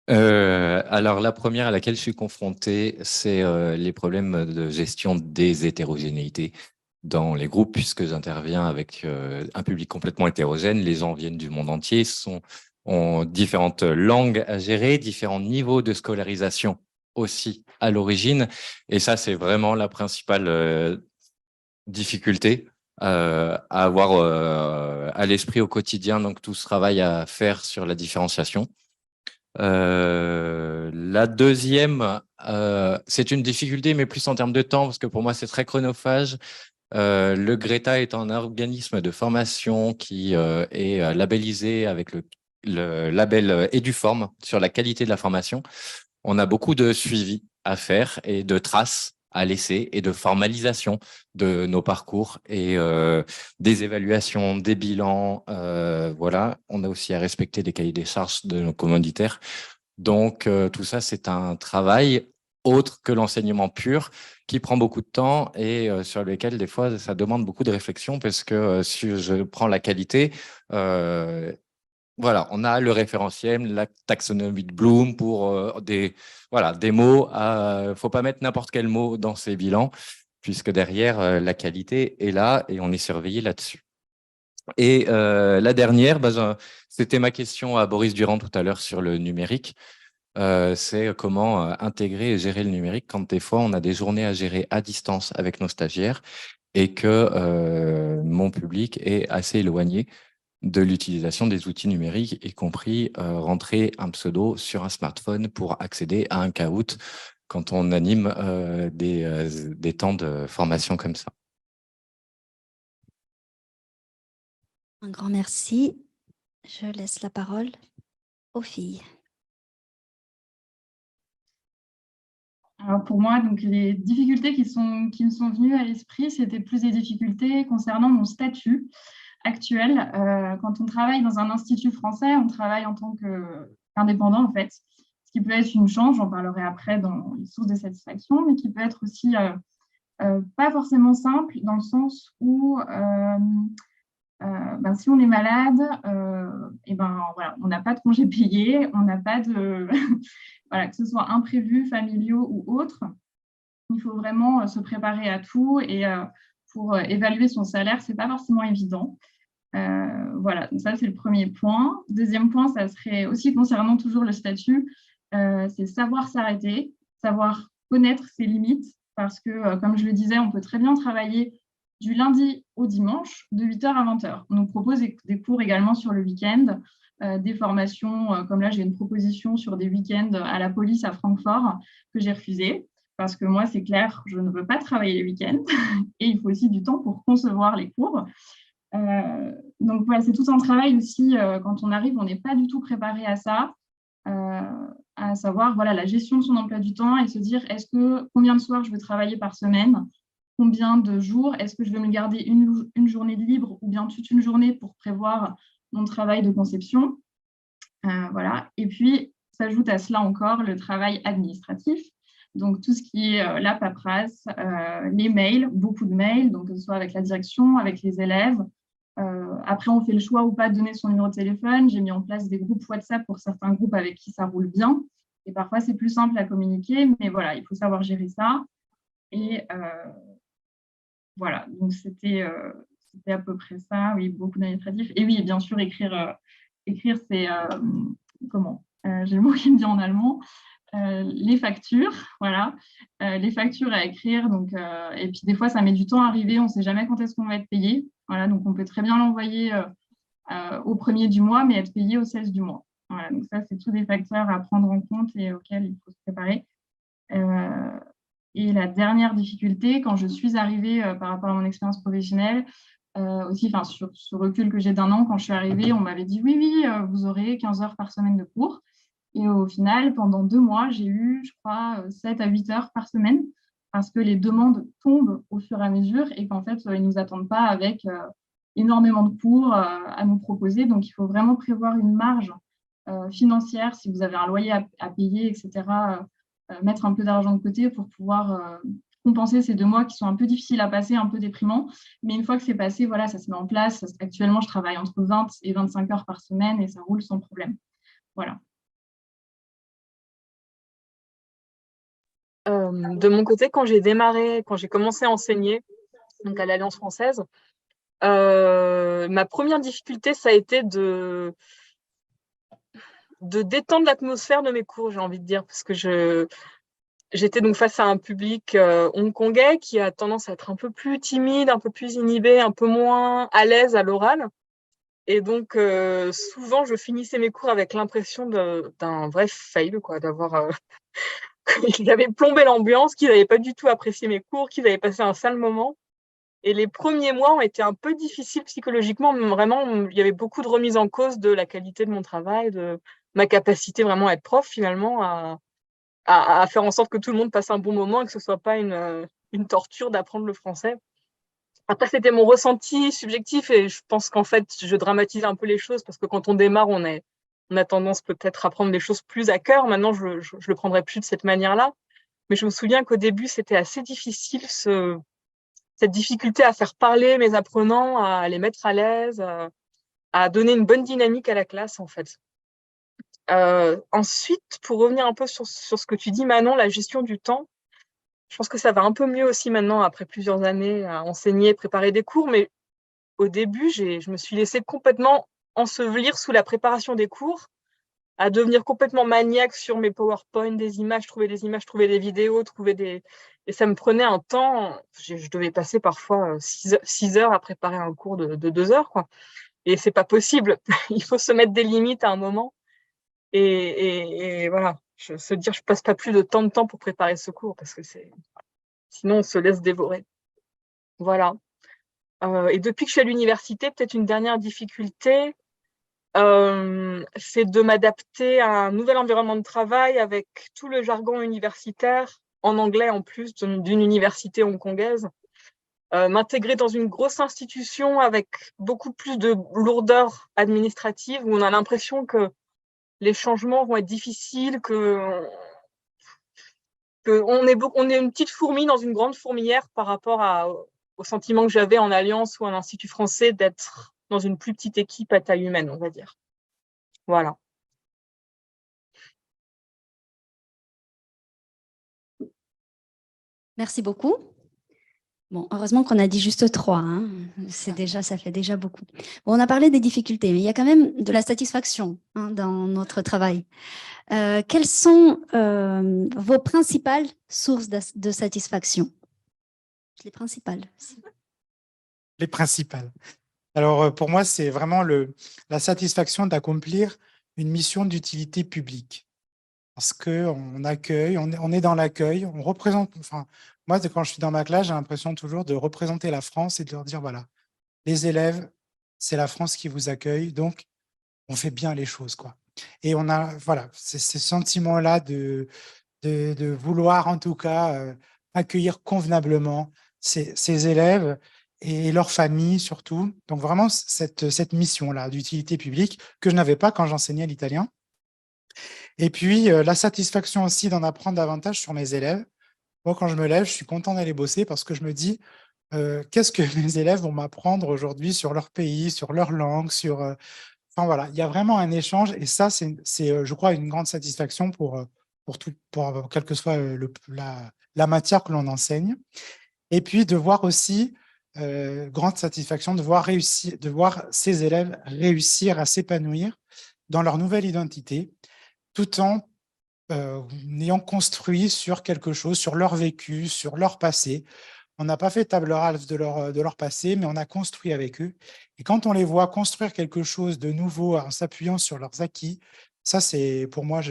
C: Alors, la première à laquelle je suis confronté, c'est les problèmes de gestion des hétérogénéités dans les groupes, puisque j'interviens avec un public complètement hétérogène. Les gens viennent du monde entier, ont différentes langues à gérer, différents niveaux de scolarisation aussi à l'origine. Et ça, c'est vraiment la principale difficulté à avoir à l'esprit au quotidien. Donc, tout ce travail à faire sur la différenciation. La deuxième, c'est une difficulté, mais plus en termes de temps, parce que pour moi, c'est très chronophage. Le Greta est un organisme de formation qui est labellisé avec le label Eduform sur la qualité de la formation. On a beaucoup de suivi à faire et de traces à laisser et de formalisation de nos parcours et des évaluations, des bilans. Voilà, on a aussi à respecter les cahiers des charges de nos commanditaires. Donc, tout ça, c'est un travail autre que l'enseignement pur qui prend beaucoup de temps et sur lequel, des fois, ça demande beaucoup de réflexion parce que si je prends la qualité, voilà, on a le référentiel, la taxonomie de Bloom pour des mots. Faut pas mettre n'importe quel mot dans ces bilans, puisque derrière, la qualité est là et on est surveillé là-dessus. Et la dernière, c'était ma question à Boris Durand tout à l'heure sur le numérique. C'est comment intégrer et gérer le numérique quand des fois on a des journées à gérer à distance avec nos stagiaires et que mon public est assez éloigné de l'utilisation des outils numériques, y compris rentrer un pseudo sur un smartphone pour accéder à un Kahoot quand on anime des temps de formation comme ça.
A: Un grand merci. Je laisse la parole aux filles.
D: Alors pour moi, donc, les difficultés qui me sont venues à l'esprit, c'était plus des difficultés concernant mon statut actuel. Quand on travaille dans un institut français, on travaille en tant qu'indépendant, en fait, ce qui peut être une chance, j'en parlerai après dans les sources de satisfaction, mais qui peut être aussi pas forcément simple, dans le sens où si on est malade, voilà, on n'a pas de congé payé, on n'a pas de… voilà, que ce soit imprévus, familiaux ou autres. Il faut vraiment se préparer à tout et pour évaluer son salaire, ce n'est pas forcément évident. Voilà, donc ça, c'est le premier point. Deuxième point, ça serait aussi concernant toujours le statut, c'est savoir s'arrêter, savoir connaître ses limites, parce que, comme je le disais, on peut très bien travailler du lundi au dimanche, de 8h à 20h. On nous propose des cours également sur le week-end, des formations, comme là, j'ai une proposition sur des week-ends à la police à Francfort que j'ai refusée, parce que moi, c'est clair, je ne veux pas travailler les week-ends, et il faut aussi du temps pour concevoir les cours. Donc voilà, c'est tout un travail aussi, quand on arrive, on n'est pas du tout préparé à ça, à savoir voilà, la gestion de son emploi du temps et se dire combien de soirs je veux travailler par semaine, combien de jours, est-ce que je veux me garder une journée de libre ou bien toute une journée pour prévoir mon travail de conception. Voilà. Et puis, s'ajoute à cela encore le travail administratif. Donc, tout ce qui est la paperasse, les mails, beaucoup de mails, donc que ce soit avec la direction, avec les élèves. Après, on fait le choix ou pas de donner son numéro de téléphone. J'ai mis en place des groupes WhatsApp pour certains groupes avec qui ça roule bien. Et parfois, c'est plus simple à communiquer, mais voilà, il faut savoir gérer ça. Et voilà, donc c'était à peu près ça. Oui, beaucoup d'administratifs. Et oui, bien sûr, écrire c'est… comment j'ai le mot qui me dit en allemand. Les factures, voilà, les factures à écrire. Donc, et puis des fois, ça met du temps à arriver, on ne sait jamais quand est-ce qu'on va être payé. Voilà, donc on peut très bien l'envoyer au 1er du mois, mais être payé au 16 du mois. Voilà, donc ça, c'est tous des facteurs à prendre en compte et auxquels il faut se préparer. Et la dernière difficulté, quand je suis arrivée par rapport à mon expérience professionnelle, aussi, sur ce recul que j'ai d'1 an, quand je suis arrivée, on m'avait dit oui, vous aurez 15 heures par semaine de cours. Et au final, pendant 2 mois, j'ai eu, je crois, 7 à 8 heures par semaine parce que les demandes tombent au fur et à mesure et qu'en fait, ils ne nous attendent pas avec énormément de cours à nous proposer. Donc, il faut vraiment prévoir une marge financière si vous avez un loyer à payer, etc., mettre un peu d'argent de côté pour pouvoir compenser ces 2 mois qui sont un peu difficiles à passer, un peu déprimants. Mais une fois que c'est passé, voilà, ça se met en place. Actuellement, je travaille entre 20 et 25 heures par semaine et ça roule sans problème. Voilà.
E: De mon côté, quand j'ai commencé à enseigner donc à l'Alliance française, ma première difficulté, ça a été de détendre l'atmosphère de mes cours, j'ai envie de dire, parce que j'étais donc face à un public hongkongais qui a tendance à être un peu plus timide, un peu plus inhibé, un peu moins à l'aise à l'oral. Et donc, souvent, je finissais mes cours avec l'impression d'un vrai fail, quoi, d'avoir… qu'ils avaient plombé l'ambiance, qu'ils n'avaient pas du tout apprécié mes cours, qu'ils avaient passé un sale moment. Et les premiers mois ont été un peu difficiles psychologiquement. Vraiment, il y avait beaucoup de remises en cause de la qualité de mon travail, de ma capacité vraiment à être prof, finalement, à faire en sorte que tout le monde passe un bon moment et que ce ne soit pas une torture d'apprendre le français. Après, c'était mon ressenti subjectif et je pense qu'en fait, je dramatise un peu les choses parce que quand on démarre, on a tendance peut-être à prendre les choses plus à cœur. Maintenant, je le prendrai plus de cette manière-là. Mais je me souviens qu'au début, c'était assez difficile, cette difficulté à faire parler mes apprenants, à les mettre à l'aise, à donner une bonne dynamique à la classe, en fait. Ensuite, pour revenir un peu sur ce que tu dis, Manon, la gestion du temps, je pense que ça va un peu mieux aussi maintenant, après plusieurs années à enseigner, préparer des cours. Mais au début, je me suis laissée complètement ensevelir sous la préparation des cours. à devenir complètement maniaque sur mes PowerPoint, des images, trouver des vidéos, et ça me prenait un temps. Je devais passer parfois 6 heures à préparer un cours de 2 heures, quoi. Et c'est pas possible. Il faut se mettre des limites à un moment. Et voilà, se dire, je passe pas plus de temps pour préparer ce cours parce que sinon on se laisse dévorer. Voilà. Et depuis que je suis à l'université, peut-être une dernière difficulté, c'est de m'adapter à un nouvel environnement de travail avec tout le jargon universitaire, en anglais en plus, d'une université hongkongaise. M'intégrer dans une grosse institution avec beaucoup plus de lourdeur administrative, où on a l'impression que les changements vont être difficiles, qu'on est une petite fourmi dans une grande fourmilière par rapport au sentiment que j'avais en Alliance ou en Institut français d'être dans une plus petite équipe à taille humaine, on va dire. Voilà.
A: Merci beaucoup. Bon, heureusement qu'on a dit juste 3, hein. Ça fait déjà beaucoup. Bon, on a parlé des difficultés, mais il y a quand même de la satisfaction, hein, dans notre travail. Quelles sont vos principales sources de satisfaction? Les principales.
B: Les principales. Alors, pour moi, c'est vraiment la satisfaction d'accomplir une mission d'utilité publique. Parce qu'on accueille, on est dans l'accueil, on représente, enfin, moi, quand je suis dans ma classe, j'ai l'impression toujours de représenter la France et de leur dire, voilà, les élèves, c'est la France qui vous accueille, donc on fait bien les choses, quoi. Et on a, voilà, ce sentiment-là de vouloir, en tout cas, accueillir convenablement ces élèves et leurs familles surtout. Donc vraiment, cette mission-là d'utilité publique que je n'avais pas quand j'enseignais l'italien. Et puis, la satisfaction aussi d'en apprendre davantage sur mes élèves. Moi, quand je me lève, je suis content d'aller bosser parce que je me dis, qu'est-ce que mes élèves vont m'apprendre aujourd'hui sur leur pays, sur leur langue, enfin voilà, il y a vraiment un échange et ça, c'est je crois, une grande satisfaction pour quelle que soit la matière que l'on enseigne. Et puis, de voir aussi, grande satisfaction de voir ces élèves réussir à s'épanouir dans leur nouvelle identité, tout en ayant construit sur quelque chose, sur leur vécu, sur leur passé. On n'a pas fait table rase de leur passé, mais on a construit avec eux. Et quand on les voit construire quelque chose de nouveau en s'appuyant sur leurs acquis, ça, c'est pour moi,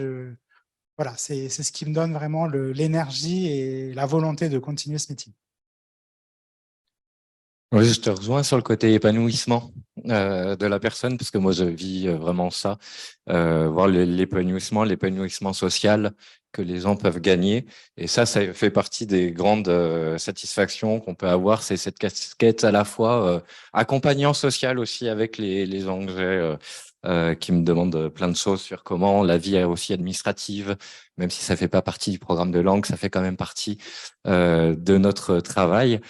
B: voilà, c'est ce qui me donne vraiment l'énergie et la volonté de continuer ce métier.
C: Oui, je te rejoins sur le côté épanouissement de la personne, parce que moi, je vis vraiment ça, voir l'épanouissement social que les gens peuvent gagner. Et ça fait partie des grandes satisfactions qu'on peut avoir. C'est cette casquette à la fois accompagnant social aussi avec les gens que j'ai qui me demandent plein de choses sur comment la vie est aussi administrative, même si ça fait pas partie du programme de langue, ça fait quand même partie de notre travail.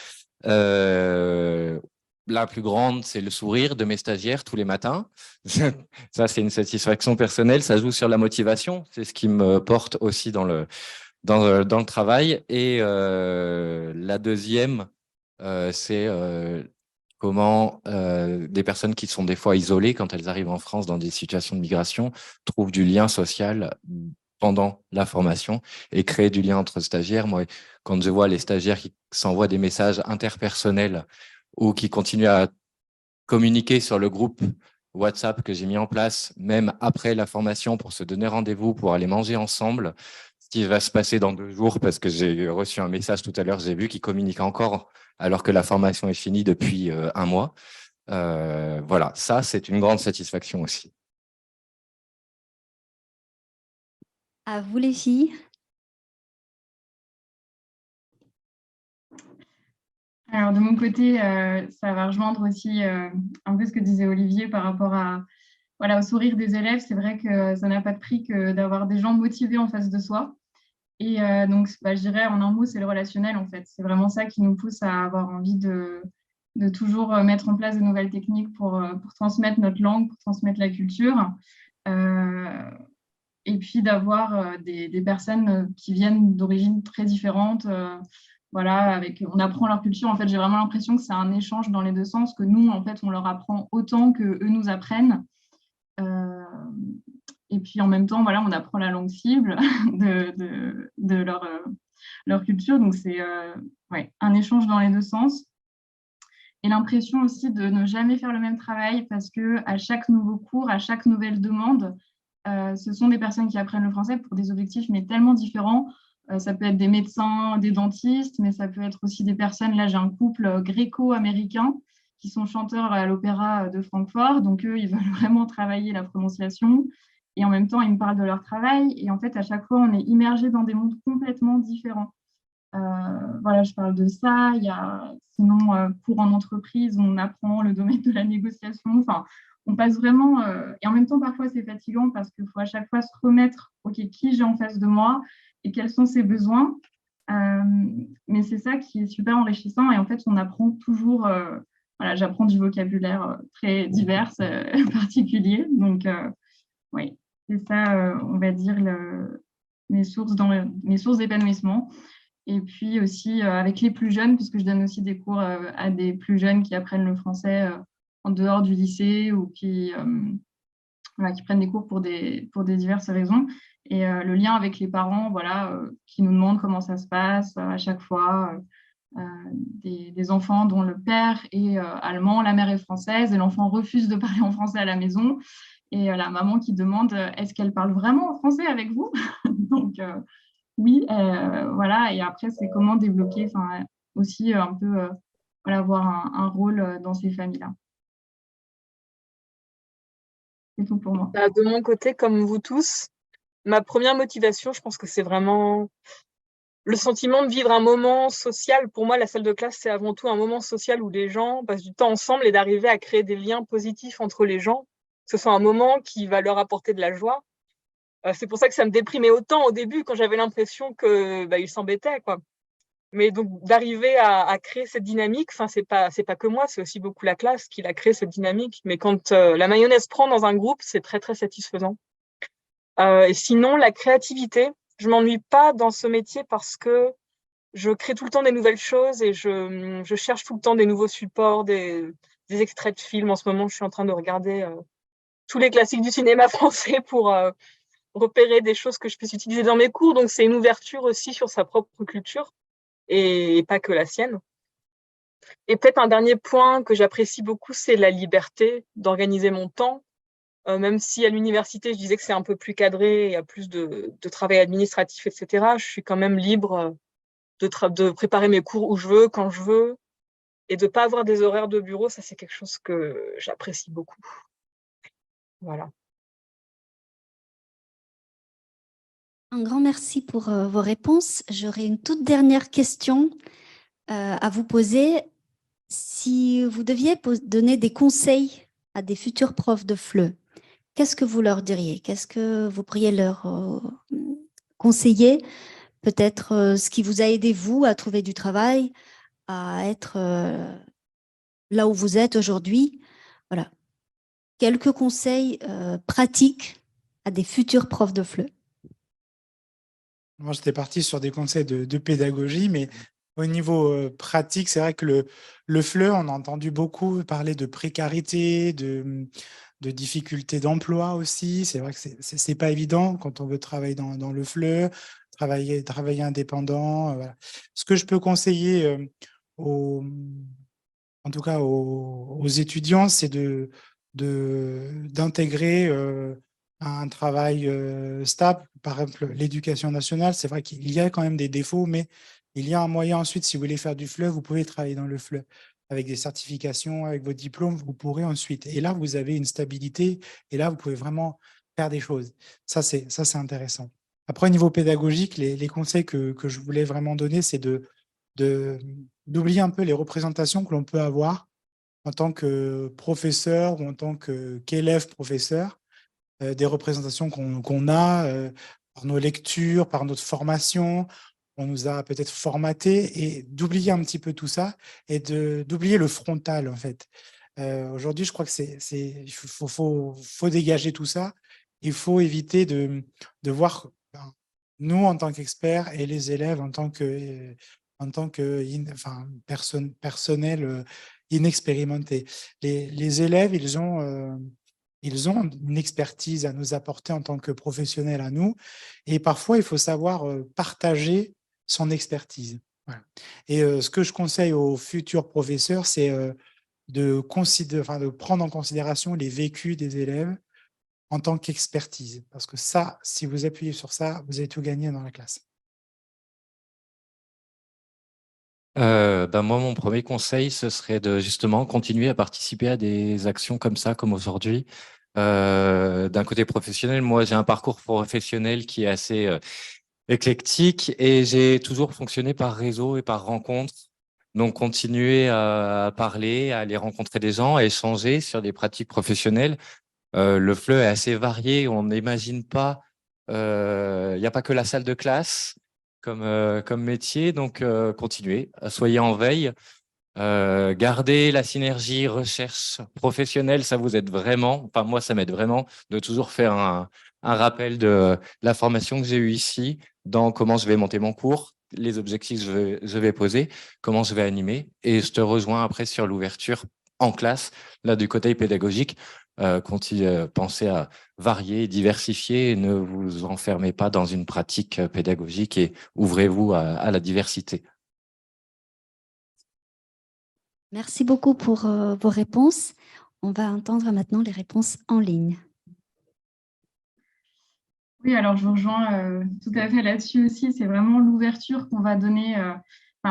C: La plus grande, c'est le sourire de mes stagiaires tous les matins. Ça, c'est une satisfaction personnelle. Ça joue sur la motivation. C'est ce qui me porte aussi dans le travail. Et la deuxième, c'est comment des personnes qui sont des fois isolées quand elles arrivent en France dans des situations de migration trouvent du lien social pendant la formation et créer du lien entre stagiaires. Moi, quand je vois les stagiaires qui s'envoient des messages interpersonnels ou qui continuent à communiquer sur le groupe WhatsApp que j'ai mis en place, même après la formation, pour se donner rendez-vous, pour aller manger ensemble, ce qui va se passer dans 2 jours, parce que j'ai reçu un message tout à l'heure, j'ai vu qu'ils communiquent encore alors que la formation est finie depuis 1 mois. Voilà, ça, c'est une grande satisfaction aussi.
A: À vous les filles.
D: Alors de mon côté, ça va rejoindre aussi un peu ce que disait Olivier par rapport au sourire des élèves. C'est vrai que ça n'a pas de prix que d'avoir des gens motivés en face de soi. Et donc, je dirais en un mot, c'est le relationnel en fait. C'est vraiment ça qui nous pousse à avoir envie de toujours mettre en place de nouvelles techniques pour transmettre notre langue, pour transmettre la culture. Et puis d'avoir des personnes qui viennent d'origines très différentes. Voilà, on apprend leur culture. En fait, j'ai vraiment l'impression que c'est un échange dans les 2 sens, que nous, en fait, on leur apprend autant qu'eux nous apprennent. Et puis, en même temps, voilà, on apprend la langue cible de leur culture. Donc, c'est ouais, un échange dans les deux sens. Et l'impression aussi de ne jamais faire le même travail parce qu'à chaque nouveau cours, à chaque nouvelle demande, ce sont des personnes qui apprennent le français pour des objectifs mais tellement différents. Ça peut être des médecins, des dentistes, mais ça peut être aussi des personnes. Là, j'ai un couple gréco-américain qui sont chanteurs à l'Opéra de Francfort. Donc, eux, ils veulent vraiment travailler la prononciation. Et en même temps, ils me parlent de leur travail. Et en fait, à chaque fois, on est immergé dans des mondes complètement différents. Voilà, je parle de ça. Il y a sinon cours en entreprise, on apprend le domaine de la négociation. Enfin, on passe vraiment. Et en même temps, parfois, c'est fatigant parce qu'il faut à chaque fois se remettre, OK, qui j'ai en face de moi et quels sont ses besoins. Mais c'est ça qui est super enrichissant. Et en fait, on apprend toujours. Voilà, j'apprends du vocabulaire très divers, particulier. Donc, oui, c'est ça, on va dire, mes sources d'épanouissement. Et puis aussi avec les plus jeunes, puisque je donne aussi des cours à des plus jeunes qui apprennent le français en dehors du lycée ou voilà, qui prennent des cours pour des diverses raisons. Et le lien avec les parents, voilà, qui nous demandent comment ça se passe à chaque fois. Des enfants dont le père est allemand, la mère est française, et l'enfant refuse de parler en français à la maison. Et la maman qui demande est-ce qu'elle parle vraiment en français avec vous? Donc, oui, voilà. Et après, c'est comment débloquer, aussi un peu, voilà, avoir un rôle dans ces familles-là. C'est tout pour moi.
E: De mon côté, comme vous tous, ma première motivation, je pense que c'est vraiment le sentiment de vivre un moment social. Pour moi, la salle de classe, c'est avant tout un moment social où les gens passent du temps ensemble et d'arriver à créer des liens positifs entre les gens. Que ce soit un moment qui va leur apporter de la joie. C'est pour ça que ça me déprimait autant au début quand j'avais l'impression qu'ils s'embêtaient, quoi. Mais donc d'arriver à créer cette dynamique, c'est pas que moi, c'est aussi beaucoup la classe qui a créé cette dynamique. Mais quand la mayonnaise prend dans un groupe, c'est très très satisfaisant. Et sinon, la créativité, je m'ennuie pas dans ce métier parce que je crée tout le temps des nouvelles choses et je cherche tout le temps des nouveaux supports, des extraits de films. En ce moment, je suis en train de regarder tous les classiques du cinéma français pour repérer des choses que je puisse utiliser dans mes cours. Donc, c'est une ouverture aussi sur sa propre culture et pas que la sienne. Et peut-être un dernier point que j'apprécie beaucoup, c'est la liberté d'organiser mon temps. Même si à l'université, je disais que c'est un peu plus cadré, il y a plus de travail administratif, etc., je suis quand même libre de préparer mes cours où je veux, quand je veux, et de ne pas avoir des horaires de bureau. Ça, c'est quelque chose que j'apprécie beaucoup. Voilà.
A: Un grand merci pour vos réponses. J'aurais une toute dernière question à vous poser. Si vous deviez donner des conseils à des futurs profs de FLE, qu'est-ce que vous leur diriez? Qu'est-ce que vous pourriez leur conseiller? Peut-être ce qui vous a aidé, vous, à trouver du travail, à être là où vous êtes aujourd'hui. Voilà. Quelques conseils pratiques à des futurs profs de FLE.
B: Moi, j'étais parti sur des conseils de pédagogie, mais au niveau pratique, c'est vrai que le FLE, on a entendu beaucoup parler de précarité, de difficultés d'emploi aussi. C'est vrai que c'est pas évident quand on veut travailler dans le FLE, travailler indépendant. Voilà. Ce que je peux conseiller en tout cas aux étudiants, c'est d'intégrer un travail stable. Par exemple, l'éducation nationale, c'est vrai qu'il y a quand même des défauts, mais il y a un moyen ensuite, si vous voulez faire du FLE, vous pouvez travailler dans le FLE. Avec des certifications, avec vos diplômes, vous pourrez ensuite. Et là, vous avez une stabilité, et là, vous pouvez vraiment faire des choses. Ça, c'est intéressant. Après, au niveau pédagogique, les conseils que je voulais vraiment donner, c'est d'oublier un peu les représentations que l'on peut avoir en tant que professeur ou en tant qu'élève professeur, des représentations qu'on a par nos lectures, par notre formation. On nous a peut-être formaté, et d'oublier un petit peu tout ça et d'oublier le frontal, en fait. Aujourd'hui, je crois que il faut dégager tout ça. Il faut éviter de voir nous en tant qu'experts et les élèves en tant que personnel inexpérimenté. Les élèves, ils ont Ils ont une expertise à nous apporter en tant que professionnels à nous. Et parfois, il faut savoir partager son expertise. Voilà. Et ce que je conseille aux futurs professeurs, c'est de prendre en considération les vécus des élèves en tant qu'expertise. Parce que ça, si vous appuyez sur ça, vous avez tout gagné dans la classe.
C: Moi, mon premier conseil, ce serait de justement continuer à participer à des actions comme ça, comme aujourd'hui. D'un côté professionnel, moi, j'ai un parcours professionnel qui est assez éclectique et j'ai toujours fonctionné par réseau et par rencontre. Donc, continuer à parler, à aller rencontrer des gens, à échanger sur des pratiques professionnelles. Le FLE est assez varié, on n'imagine pas, il n'y a pas que la salle de classe comme métier, donc continuez, soyez en veille, gardez la synergie recherche professionnelle, ça vous aide vraiment, enfin moi ça m'aide vraiment de toujours faire un rappel de la formation que j'ai eue ici, dans comment je vais monter mon cours, les objectifs que je vais poser, comment je vais animer, et je te rejoins après sur l'ouverture en classe, là du côté pédagogique, pensez à varier, diversifier, et ne vous enfermez pas dans une pratique pédagogique et ouvrez-vous à la diversité.
A: Merci beaucoup pour vos réponses. On va entendre maintenant les réponses en ligne.
D: Oui, alors je vous rejoins tout à fait là-dessus aussi. C'est vraiment l'ouverture qu'on va donner.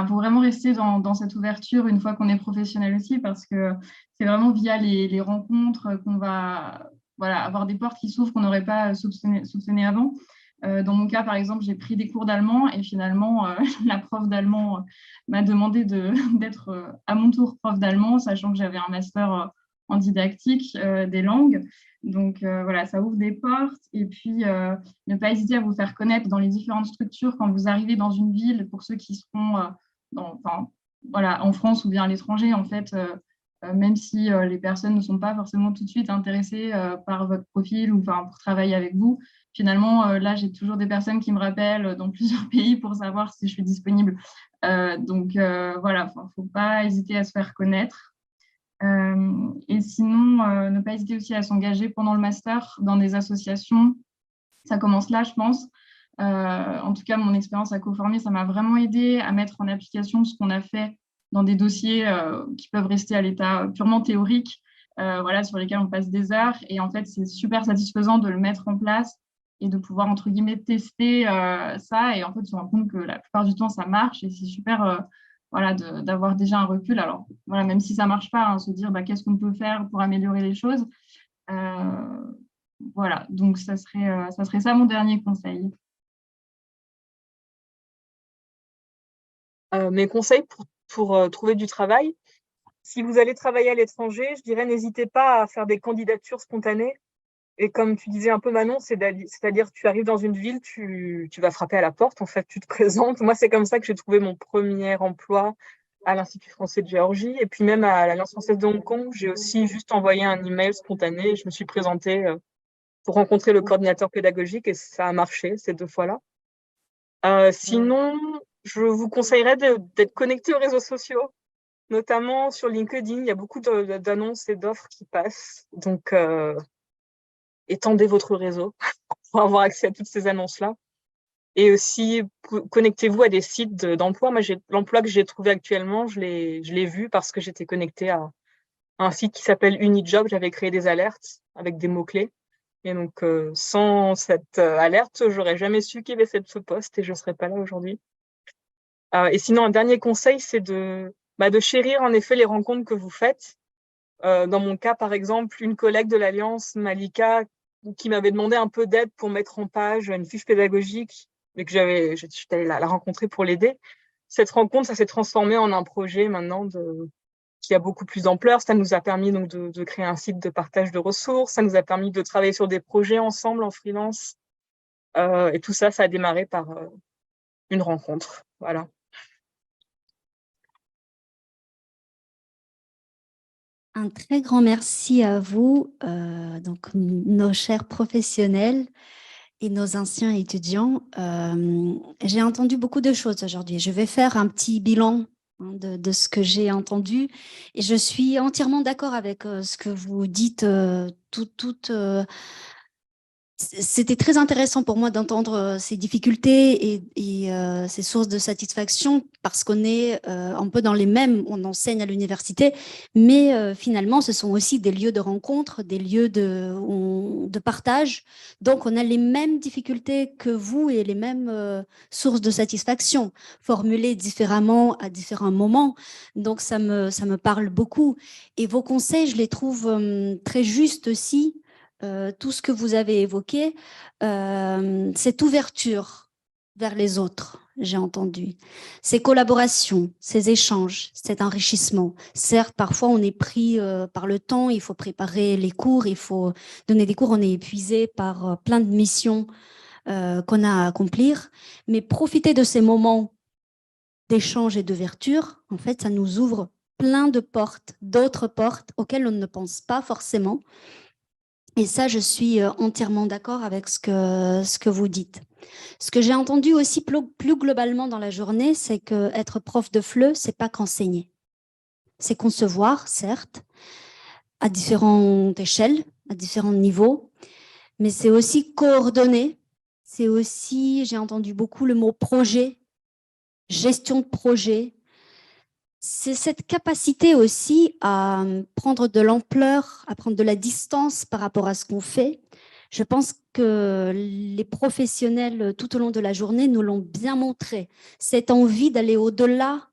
D: Faut vraiment rester dans cette ouverture une fois qu'on est professionnel aussi, parce que c'est vraiment via les rencontres qu'on va avoir des portes qui s'ouvrent qu'on n'aurait pas soupçonné avant. Dans mon cas, par exemple, j'ai pris des cours d'allemand et finalement, la prof d'allemand m'a demandé d'être à mon tour prof d'allemand, sachant que j'avais un master en didactique des langues. Donc voilà, ça ouvre des portes. Et puis, ne pas hésiter à vous faire connaître dans les différentes structures quand vous arrivez dans une ville, pour ceux qui seront en France ou bien à l'étranger, en fait, même si les personnes ne sont pas forcément tout de suite intéressées par votre profil ou pour travailler avec vous. Finalement, là, j'ai toujours des personnes qui me rappellent dans plusieurs pays pour savoir si je suis disponible. Donc voilà, il ne faut pas hésiter à se faire connaître. Et sinon, ne pas hésiter aussi à s'engager pendant le master dans des associations. Ça commence là, je pense. En tout cas, mon expérience à Coformer, ça m'a vraiment aidé à mettre en application ce qu'on a fait dans des dossiers qui peuvent rester à l'état purement théorique, sur lesquels on passe des heures. Et en fait, c'est super satisfaisant de le mettre en place et de pouvoir, entre guillemets, tester ça. Et en fait, se rendre compte que la plupart du temps, ça marche. Et c'est super d'avoir déjà un recul. Alors, voilà, même si ça ne marche pas, se dire qu'est-ce qu'on peut faire pour améliorer les choses. Voilà, donc ça serait ça mon dernier conseil.
E: Mes conseils pour trouver du travail, si vous allez travailler à l'étranger, je dirais n'hésitez pas à faire des candidatures spontanées. Et comme tu disais un peu, Manon, c'est-à-dire tu arrives dans une ville, tu vas frapper à la porte, en fait, tu te présentes. Moi, c'est comme ça que j'ai trouvé mon premier emploi à l'Institut français de Géorgie. Et puis même à l'Alliance française de Hong Kong, j'ai aussi juste envoyé un email spontané. Je me suis présentée pour rencontrer le coordinateur pédagogique et ça a marché ces 2 fois-là. Sinon, je vous conseillerais d'être connecté aux réseaux sociaux, notamment sur LinkedIn. Il y a beaucoup d'annonces et d'offres qui passent. Donc, étendez votre réseau pour avoir accès à toutes ces annonces-là. Et aussi, connectez-vous à des sites d'emploi. Moi, l'emploi que j'ai trouvé actuellement, je l'ai vu parce que j'étais connectée à un site qui s'appelle Unijob. J'avais créé des alertes avec des mots-clés. Et donc, sans cette alerte, j'aurais jamais su qu'il y avait ce poste et je ne serais pas là aujourd'hui. Et sinon, un dernier conseil, c'est de chérir en effet les rencontres que vous faites. Dans mon cas, par exemple, une collègue de l'Alliance, Malika, qui m'avait demandé un peu d'aide pour mettre en page une fiche pédagogique, mais que j'étais allée la rencontrer pour l'aider. Cette rencontre, ça s'est transformé en un projet maintenant qui a beaucoup plus d'ampleur. Ça nous a permis donc de créer un site de partage de ressources. Ça nous a permis de travailler sur des projets ensemble en freelance. Et tout ça, ça a démarré par une rencontre. Voilà.
A: Un très grand merci à vous, donc nos chers professionnels et nos anciens étudiants. J'ai entendu beaucoup de choses aujourd'hui. Je vais faire un petit bilan hein, de ce que j'ai entendu. Et je suis entièrement d'accord avec ce que vous dites, c'était très intéressant pour moi d'entendre ces difficultés et ces sources de satisfaction parce qu'on est un peu dans les mêmes, on enseigne à l'université, mais finalement, ce sont aussi des lieux de rencontre, des lieux de partage. Donc, on a les mêmes difficultés que vous et les mêmes sources de satisfaction, formulées différemment à différents moments. Donc, ça me parle beaucoup. Et vos conseils, je les trouve très justes aussi. Tout ce que vous avez évoqué, cette ouverture vers les autres, j'ai entendu, ces collaborations, ces échanges, cet enrichissement. Certes, parfois on est pris par le temps, il faut préparer les cours, il faut donner des cours, on est épuisé par plein de missions qu'on a à accomplir, mais profiter de ces moments d'échange et d'ouverture, en fait, ça nous ouvre plein de portes, d'autres portes auxquelles on ne pense pas forcément. Et ça, je suis entièrement d'accord avec ce que vous dites. Ce que j'ai entendu aussi plus globalement dans la journée, c'est qu'être prof de FLE, c'est pas qu'enseigner. C'est concevoir, certes, à différentes échelles, à différents niveaux, mais c'est aussi coordonner. C'est aussi, j'ai entendu beaucoup le mot projet, gestion de projet. C'est cette capacité aussi à prendre de l'ampleur, à prendre de la distance par rapport à ce qu'on fait. Je pense que les professionnels tout au long de la journée nous l'ont bien montré. Cette envie d'aller au-delà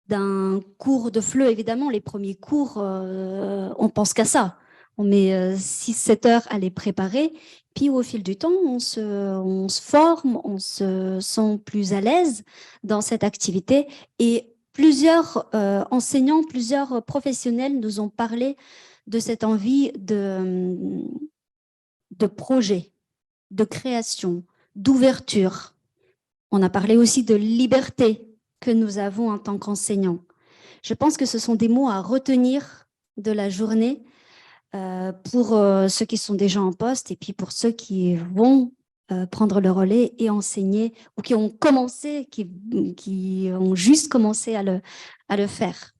A: d'un cours de FLE, évidemment, les premiers cours, on pense qu'à ça. On met 6-7 heures à les préparer. Puis au fil du temps, on se forme, on se sent plus à l'aise dans cette activité. Et plusieurs enseignants, plusieurs professionnels nous ont parlé de cette envie de projet, de création, d'ouverture. On a parlé aussi de liberté que nous avons en tant qu'enseignants. Je pense que ce sont des mots à retenir de la journée pour ceux qui sont déjà en poste et puis pour ceux qui vont prendre le relais et enseigner ou qui ont commencé, qui ont juste commencé à le faire.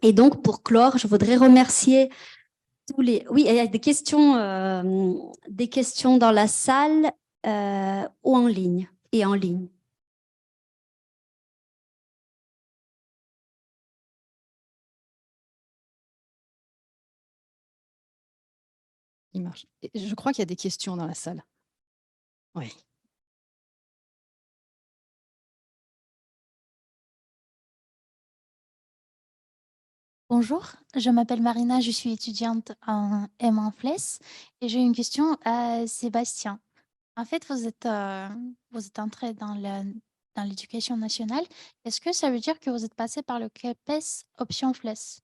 A: Et donc, pour clore, je voudrais remercier tous les... Oui, il y a des questions dans la salle ou en ligne et en ligne.
F: Il marche. Je crois qu'il y a des questions dans la salle. Oui.
G: Bonjour, je m'appelle Marina, je suis étudiante en M1 FLES et j'ai une question à Sébastien. En fait, vous êtes entré dans l'éducation nationale. Est-ce que ça veut dire que vous êtes passé par le CAPES option FLES?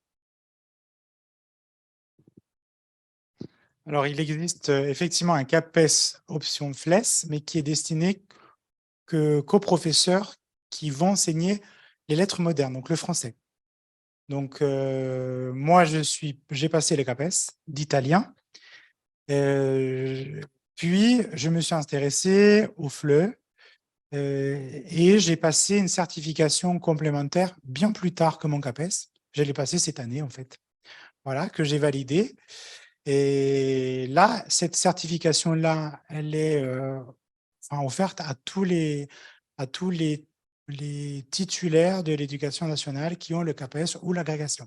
B: Alors, il existe effectivement un CAPES option FLES, mais qui est destiné qu'aux professeurs qui vont enseigner les lettres modernes, donc le français. Donc, moi, j'ai passé le CAPES d'italien. Puis, je me suis intéressé au FLE et j'ai passé une certification complémentaire bien plus tard que mon CAPES. Je l'ai passé cette année, en fait. Voilà, que j'ai validé. Et là, cette certification-là, elle est offerte à tous les titulaires de l'éducation nationale qui ont le CAPES ou l'agrégation.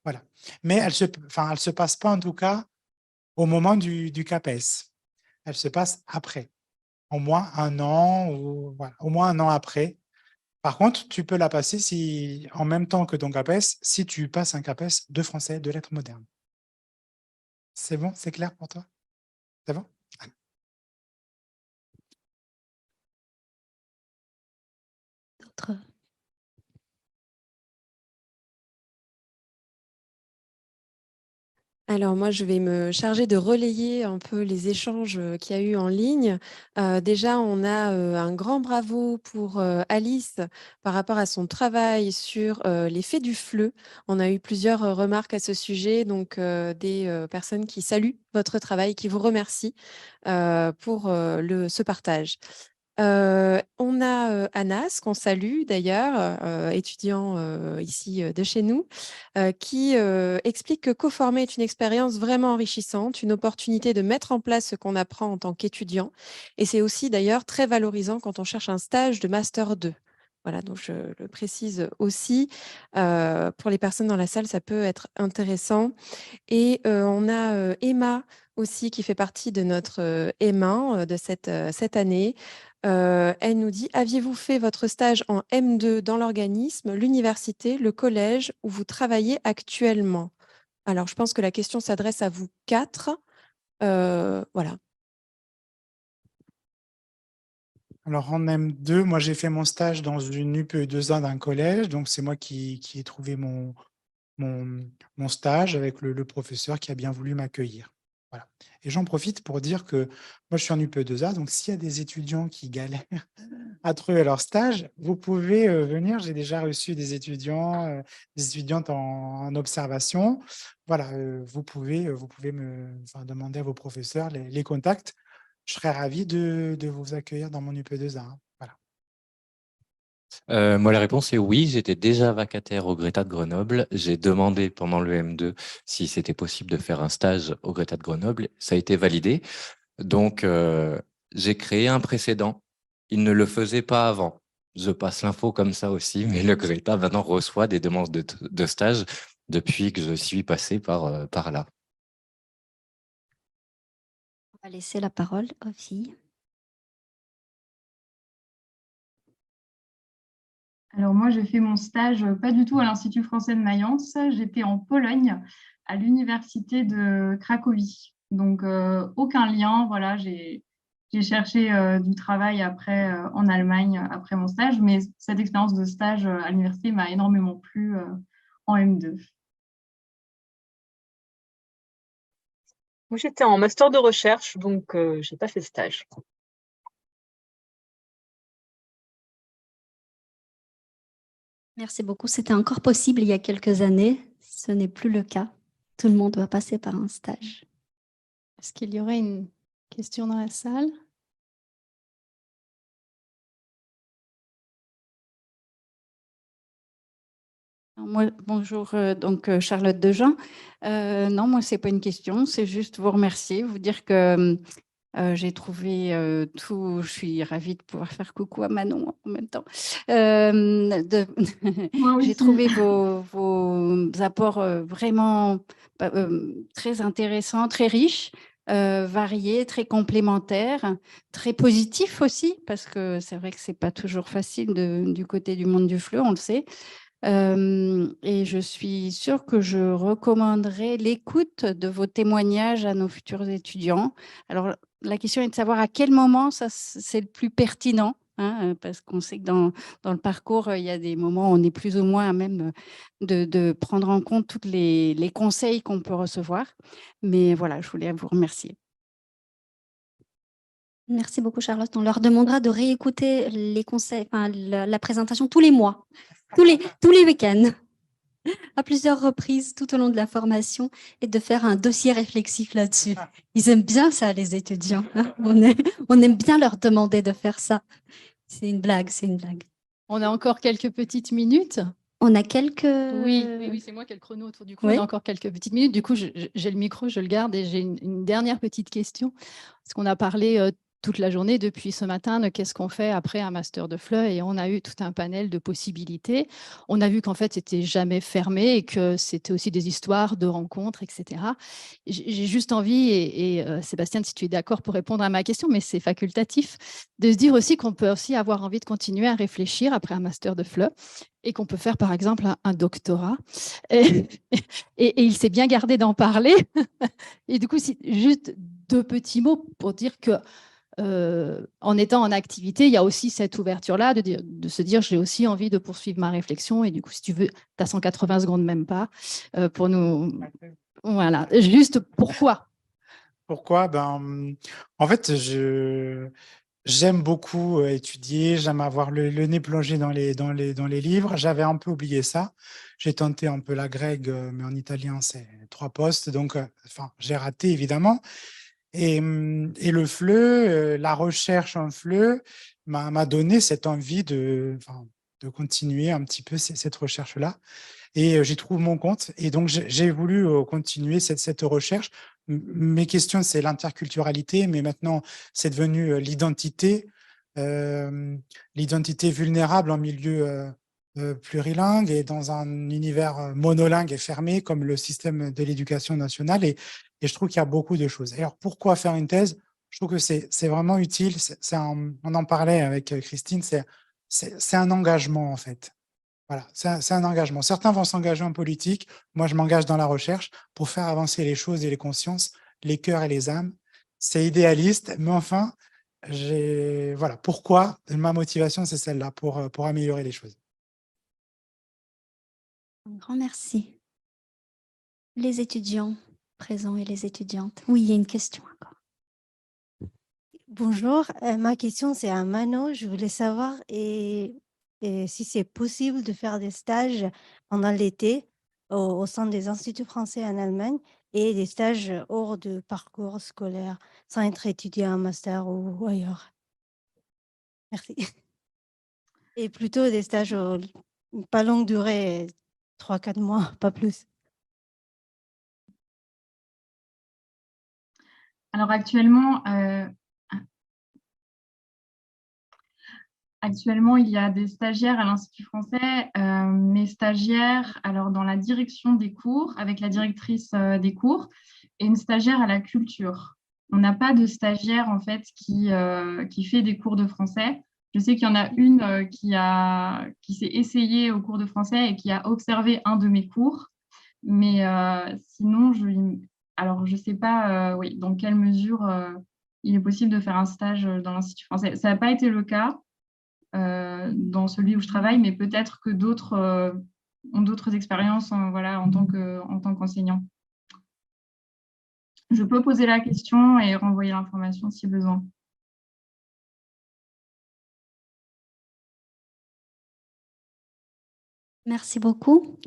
B: Voilà. Mais elle se passe pas, en tout cas, au moment du CAPES. Elle se passe après, au moins 1 an, ou voilà, au moins 1 an après. Par contre, tu peux la passer en même temps que ton CAPES, si tu passes un CAPES de français, de lettres modernes. C'est bon? C'est clair pour toi? C'est bon?
A: D'autres?
H: Alors moi, je vais me charger de relayer un peu les échanges qu'il y a eu en ligne. Déjà, on a un grand bravo pour Alice par rapport à son travail sur l'effet du FLE. On a eu plusieurs remarques à ce sujet, donc des personnes qui saluent votre travail, qui vous remercient pour ce partage. On a Anas, qu'on salue d'ailleurs, étudiant ici de chez nous, qui explique que co-former est une expérience vraiment enrichissante, une opportunité de mettre en place ce qu'on apprend en tant qu'étudiant. Et c'est aussi d'ailleurs très valorisant quand on cherche un stage de Master 2. Voilà, donc je le précise aussi. Pour les personnes dans la salle, ça peut être intéressant. Et on a Emma aussi qui fait partie de notre M1 de cette année. Elle nous dit: aviez-vous fait votre stage en M2 dans l'organisme, l'université, le collège où vous travaillez actuellement? Alors, je pense que la question s'adresse à vous quatre. Voilà.
B: Alors, en M2, moi, j'ai fait mon stage dans une UPE2A d'un collège. Donc, c'est moi qui ai trouvé mon stage avec le professeur qui a bien voulu m'accueillir. Voilà. Et j'en profite pour dire que moi, je suis en UPE2A. Donc, s'il y a des étudiants qui galèrent à trouver leur stage, vous pouvez venir. J'ai déjà reçu des étudiants, des étudiantes en observation. Voilà, vous pouvez demander à vos professeurs les contacts. Je serais ravi de vous accueillir dans mon UPE2A. Voilà.
C: Moi, la réponse est oui. J'étais déjà vacataire au Greta de Grenoble. J'ai demandé pendant le M2 si c'était possible de faire un stage au Greta de Grenoble. Ça a été validé. Donc, j'ai créé un précédent. Il ne le faisait pas avant. Je passe l'info comme ça aussi, mais le Greta maintenant reçoit des demandes de stage depuis que je suis passé par là.
A: On va laisser la parole aux filles.
D: Alors moi, j'ai fait mon stage pas du tout à l'Institut français de Mayence. J'étais en Pologne, à l'université de Cracovie. Donc, aucun lien. Voilà, j'ai cherché du travail après en Allemagne après mon stage, mais cette expérience de stage à l'université m'a énormément plu en M2.
E: Moi, j'étais en master de recherche, donc je n'ai pas fait stage.
A: Merci beaucoup. C'était encore possible il y a quelques années. Ce n'est plus le cas. Tout le monde doit passer par un stage.
F: Est-ce qu'il y aurait une question dans la salle?
I: Moi, bonjour, Charlotte Dejean. Non, moi, c'est pas une question, c'est juste vous remercier, vous dire que j'ai trouvé tout. Je suis ravie de pouvoir faire coucou à Manon en même temps.
D: Moi aussi.
I: J'ai trouvé vos apports vraiment très intéressants, très riches, variés, très complémentaires, très positifs aussi, parce que c'est vrai que c'est pas toujours facile du côté du monde du FLE, on le sait. Et je suis sûre que je recommanderais l'écoute de vos témoignages à nos futurs étudiants. Alors, la question est de savoir à quel moment ça c'est le plus pertinent, hein, parce qu'on sait que dans le parcours, il y a des moments où on est plus ou moins à même de prendre en compte tous les conseils qu'on peut recevoir. Mais voilà, je voulais vous remercier.
A: Merci beaucoup, Charlotte. On leur demandera de réécouter les conseils, la présentation tous les mois, tous les week-ends, à plusieurs reprises tout au long de la formation et de faire un dossier réflexif là-dessus. Ils aiment bien ça, les étudiants. Hein. On aime bien leur demander de faire ça. C'est une blague, c'est une blague.
F: On a encore quelques petites minutes.
A: On a quelques...
F: Oui, c'est moi qui ai le chrono autour du cou.
A: Oui.
F: On a encore quelques petites minutes. Du coup, j'ai le micro, je le garde et j'ai une dernière petite question. Parce qu'on a parlé toute la journée depuis ce matin de qu'est-ce qu'on fait après un master de FLE et on a eu tout un panel de possibilités. On a vu qu'en fait, c'était jamais fermé et que c'était aussi des histoires de rencontres, etc. J'ai juste envie, et Sébastien, si tu es d'accord pour répondre à ma question, mais c'est facultatif, de se dire aussi qu'on peut aussi avoir envie de continuer à réfléchir après un master de FLE et qu'on peut faire par exemple un doctorat. Et il s'est bien gardé d'en parler. Et du coup, juste deux petits mots pour dire que en étant en activité, il y a aussi cette ouverture-là de se dire j'ai aussi envie de poursuivre ma réflexion. Et du coup, si tu veux, tu as 180 secondes, même pas, pour nous. Voilà, juste pourquoi?
B: Pourquoi? En fait, j'aime beaucoup étudier, j'aime avoir le nez plongé dans les livres. J'avais un peu oublié ça. J'ai tenté un peu la grecque, mais en italien, c'est 3 postes. Donc, j'ai raté, évidemment. Et le FLE, la recherche en FLE m'a donné cette envie de continuer un petit peu cette recherche-là. Et j'y trouve mon compte. Et donc, j'ai voulu continuer cette recherche. Mes questions, c'est l'interculturalité, mais maintenant, c'est devenu l'identité vulnérable en milieu plurilingue et dans un univers monolingue et fermé comme le système de l'éducation nationale. Et je trouve qu'il y a beaucoup de choses. Alors, pourquoi faire une thèse? Je trouve que c'est vraiment utile. On en parlait avec Christine, c'est un engagement, en fait. Voilà, c'est un engagement. Certains vont s'engager en politique. Moi, je m'engage dans la recherche pour faire avancer les choses et les consciences, les cœurs et les âmes. C'est idéaliste, mais enfin, voilà, pourquoi ma motivation, c'est celle-là, pour améliorer les choses.
A: Un grand merci. Les étudiants présents et les étudiantes. Oui, il y a une question encore.
J: Bonjour, ma question c'est à Manon. Je voulais savoir si c'est possible de faire des stages pendant l'été au sein des instituts français en Allemagne et des stages hors de parcours scolaire, sans être étudiant en master ou ailleurs. Merci. Et plutôt des stages pas longue durée, 3-4 mois, pas plus.
D: Alors actuellement, il y a des stagiaires à l'Institut français, mes stagiaires alors dans la direction des cours, avec la directrice des cours, et une stagiaire à la culture. On n'a pas de stagiaire en fait qui fait des cours de français. Je sais qu'il y en a une qui s'est essayée au cours de français et qui a observé un de mes cours. Mais sinon, je ne sais pas dans quelle mesure il est possible de faire un stage dans l'Institut français. Ça n'a pas été le cas dans celui où je travaille, mais peut-être que d'autres ont d'autres expériences en tant qu'enseignant. Je peux poser la question et renvoyer l'information si besoin.
A: Merci beaucoup.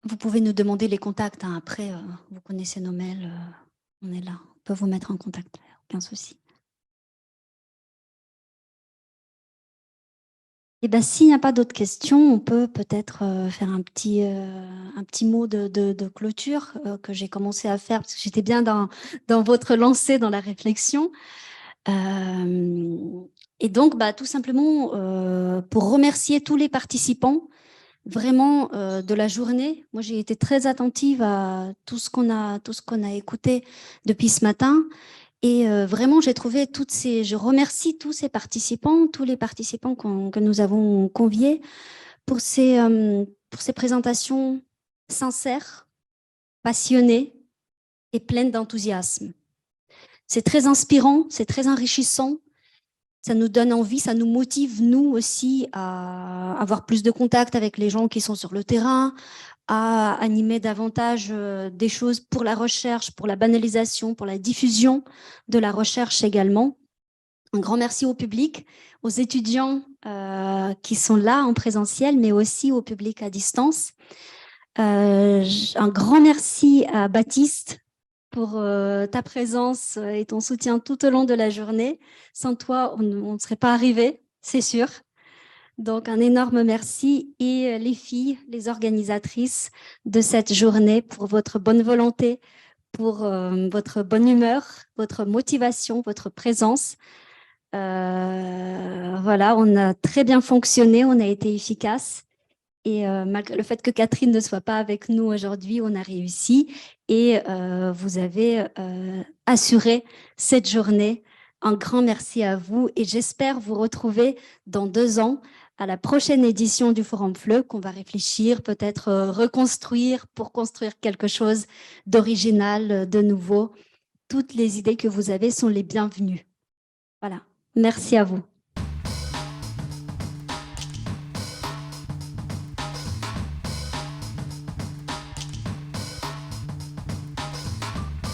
A: Vous pouvez nous demander les contacts. Après, vous connaissez nos mails. On est là. On peut vous mettre en contact. Aucun souci. Et bien, s'il n'y a pas d'autres questions, on peut peut-être faire un petit mot de clôture que j'ai commencé à faire parce que j'étais bien dans votre lancée, dans la réflexion. Et donc, tout simplement, pour remercier tous les participants, vraiment de la journée. Moi, j'ai été très attentive à tout ce qu'on a écouté depuis ce matin. Et vraiment, je remercie tous les participants que nous avons conviés pour ces présentations sincères, passionnées et pleines d'enthousiasme. C'est très inspirant, c'est très enrichissant. Ça nous donne envie, ça nous motive, nous aussi, à avoir plus de contact avec les gens qui sont sur le terrain, à animer davantage des choses pour la recherche, pour la banalisation, pour la diffusion de la recherche également. Un grand merci au public, aux étudiants qui sont là en présentiel, mais aussi au public à distance. Un grand merci à Baptiste pour ta présence et ton soutien tout au long de la journée. Sans toi, on ne serait pas arrivé, c'est sûr. Donc, un énorme merci. Et les filles, les organisatrices de cette journée, pour votre bonne volonté, pour votre bonne humeur, votre motivation, votre présence. Voilà, on a très bien fonctionné, on a été efficace. Et malgré le fait que Catherine ne soit pas avec nous aujourd'hui, on a réussi. Et vous avez assuré cette journée. Un grand merci à vous. Et j'espère vous retrouver dans 2 ans à la prochaine édition du Forum FLE, qu'on va réfléchir, peut-être reconstruire pour construire quelque chose d'original, de nouveau. Toutes les idées que vous avez sont les bienvenues. Voilà. Merci à vous.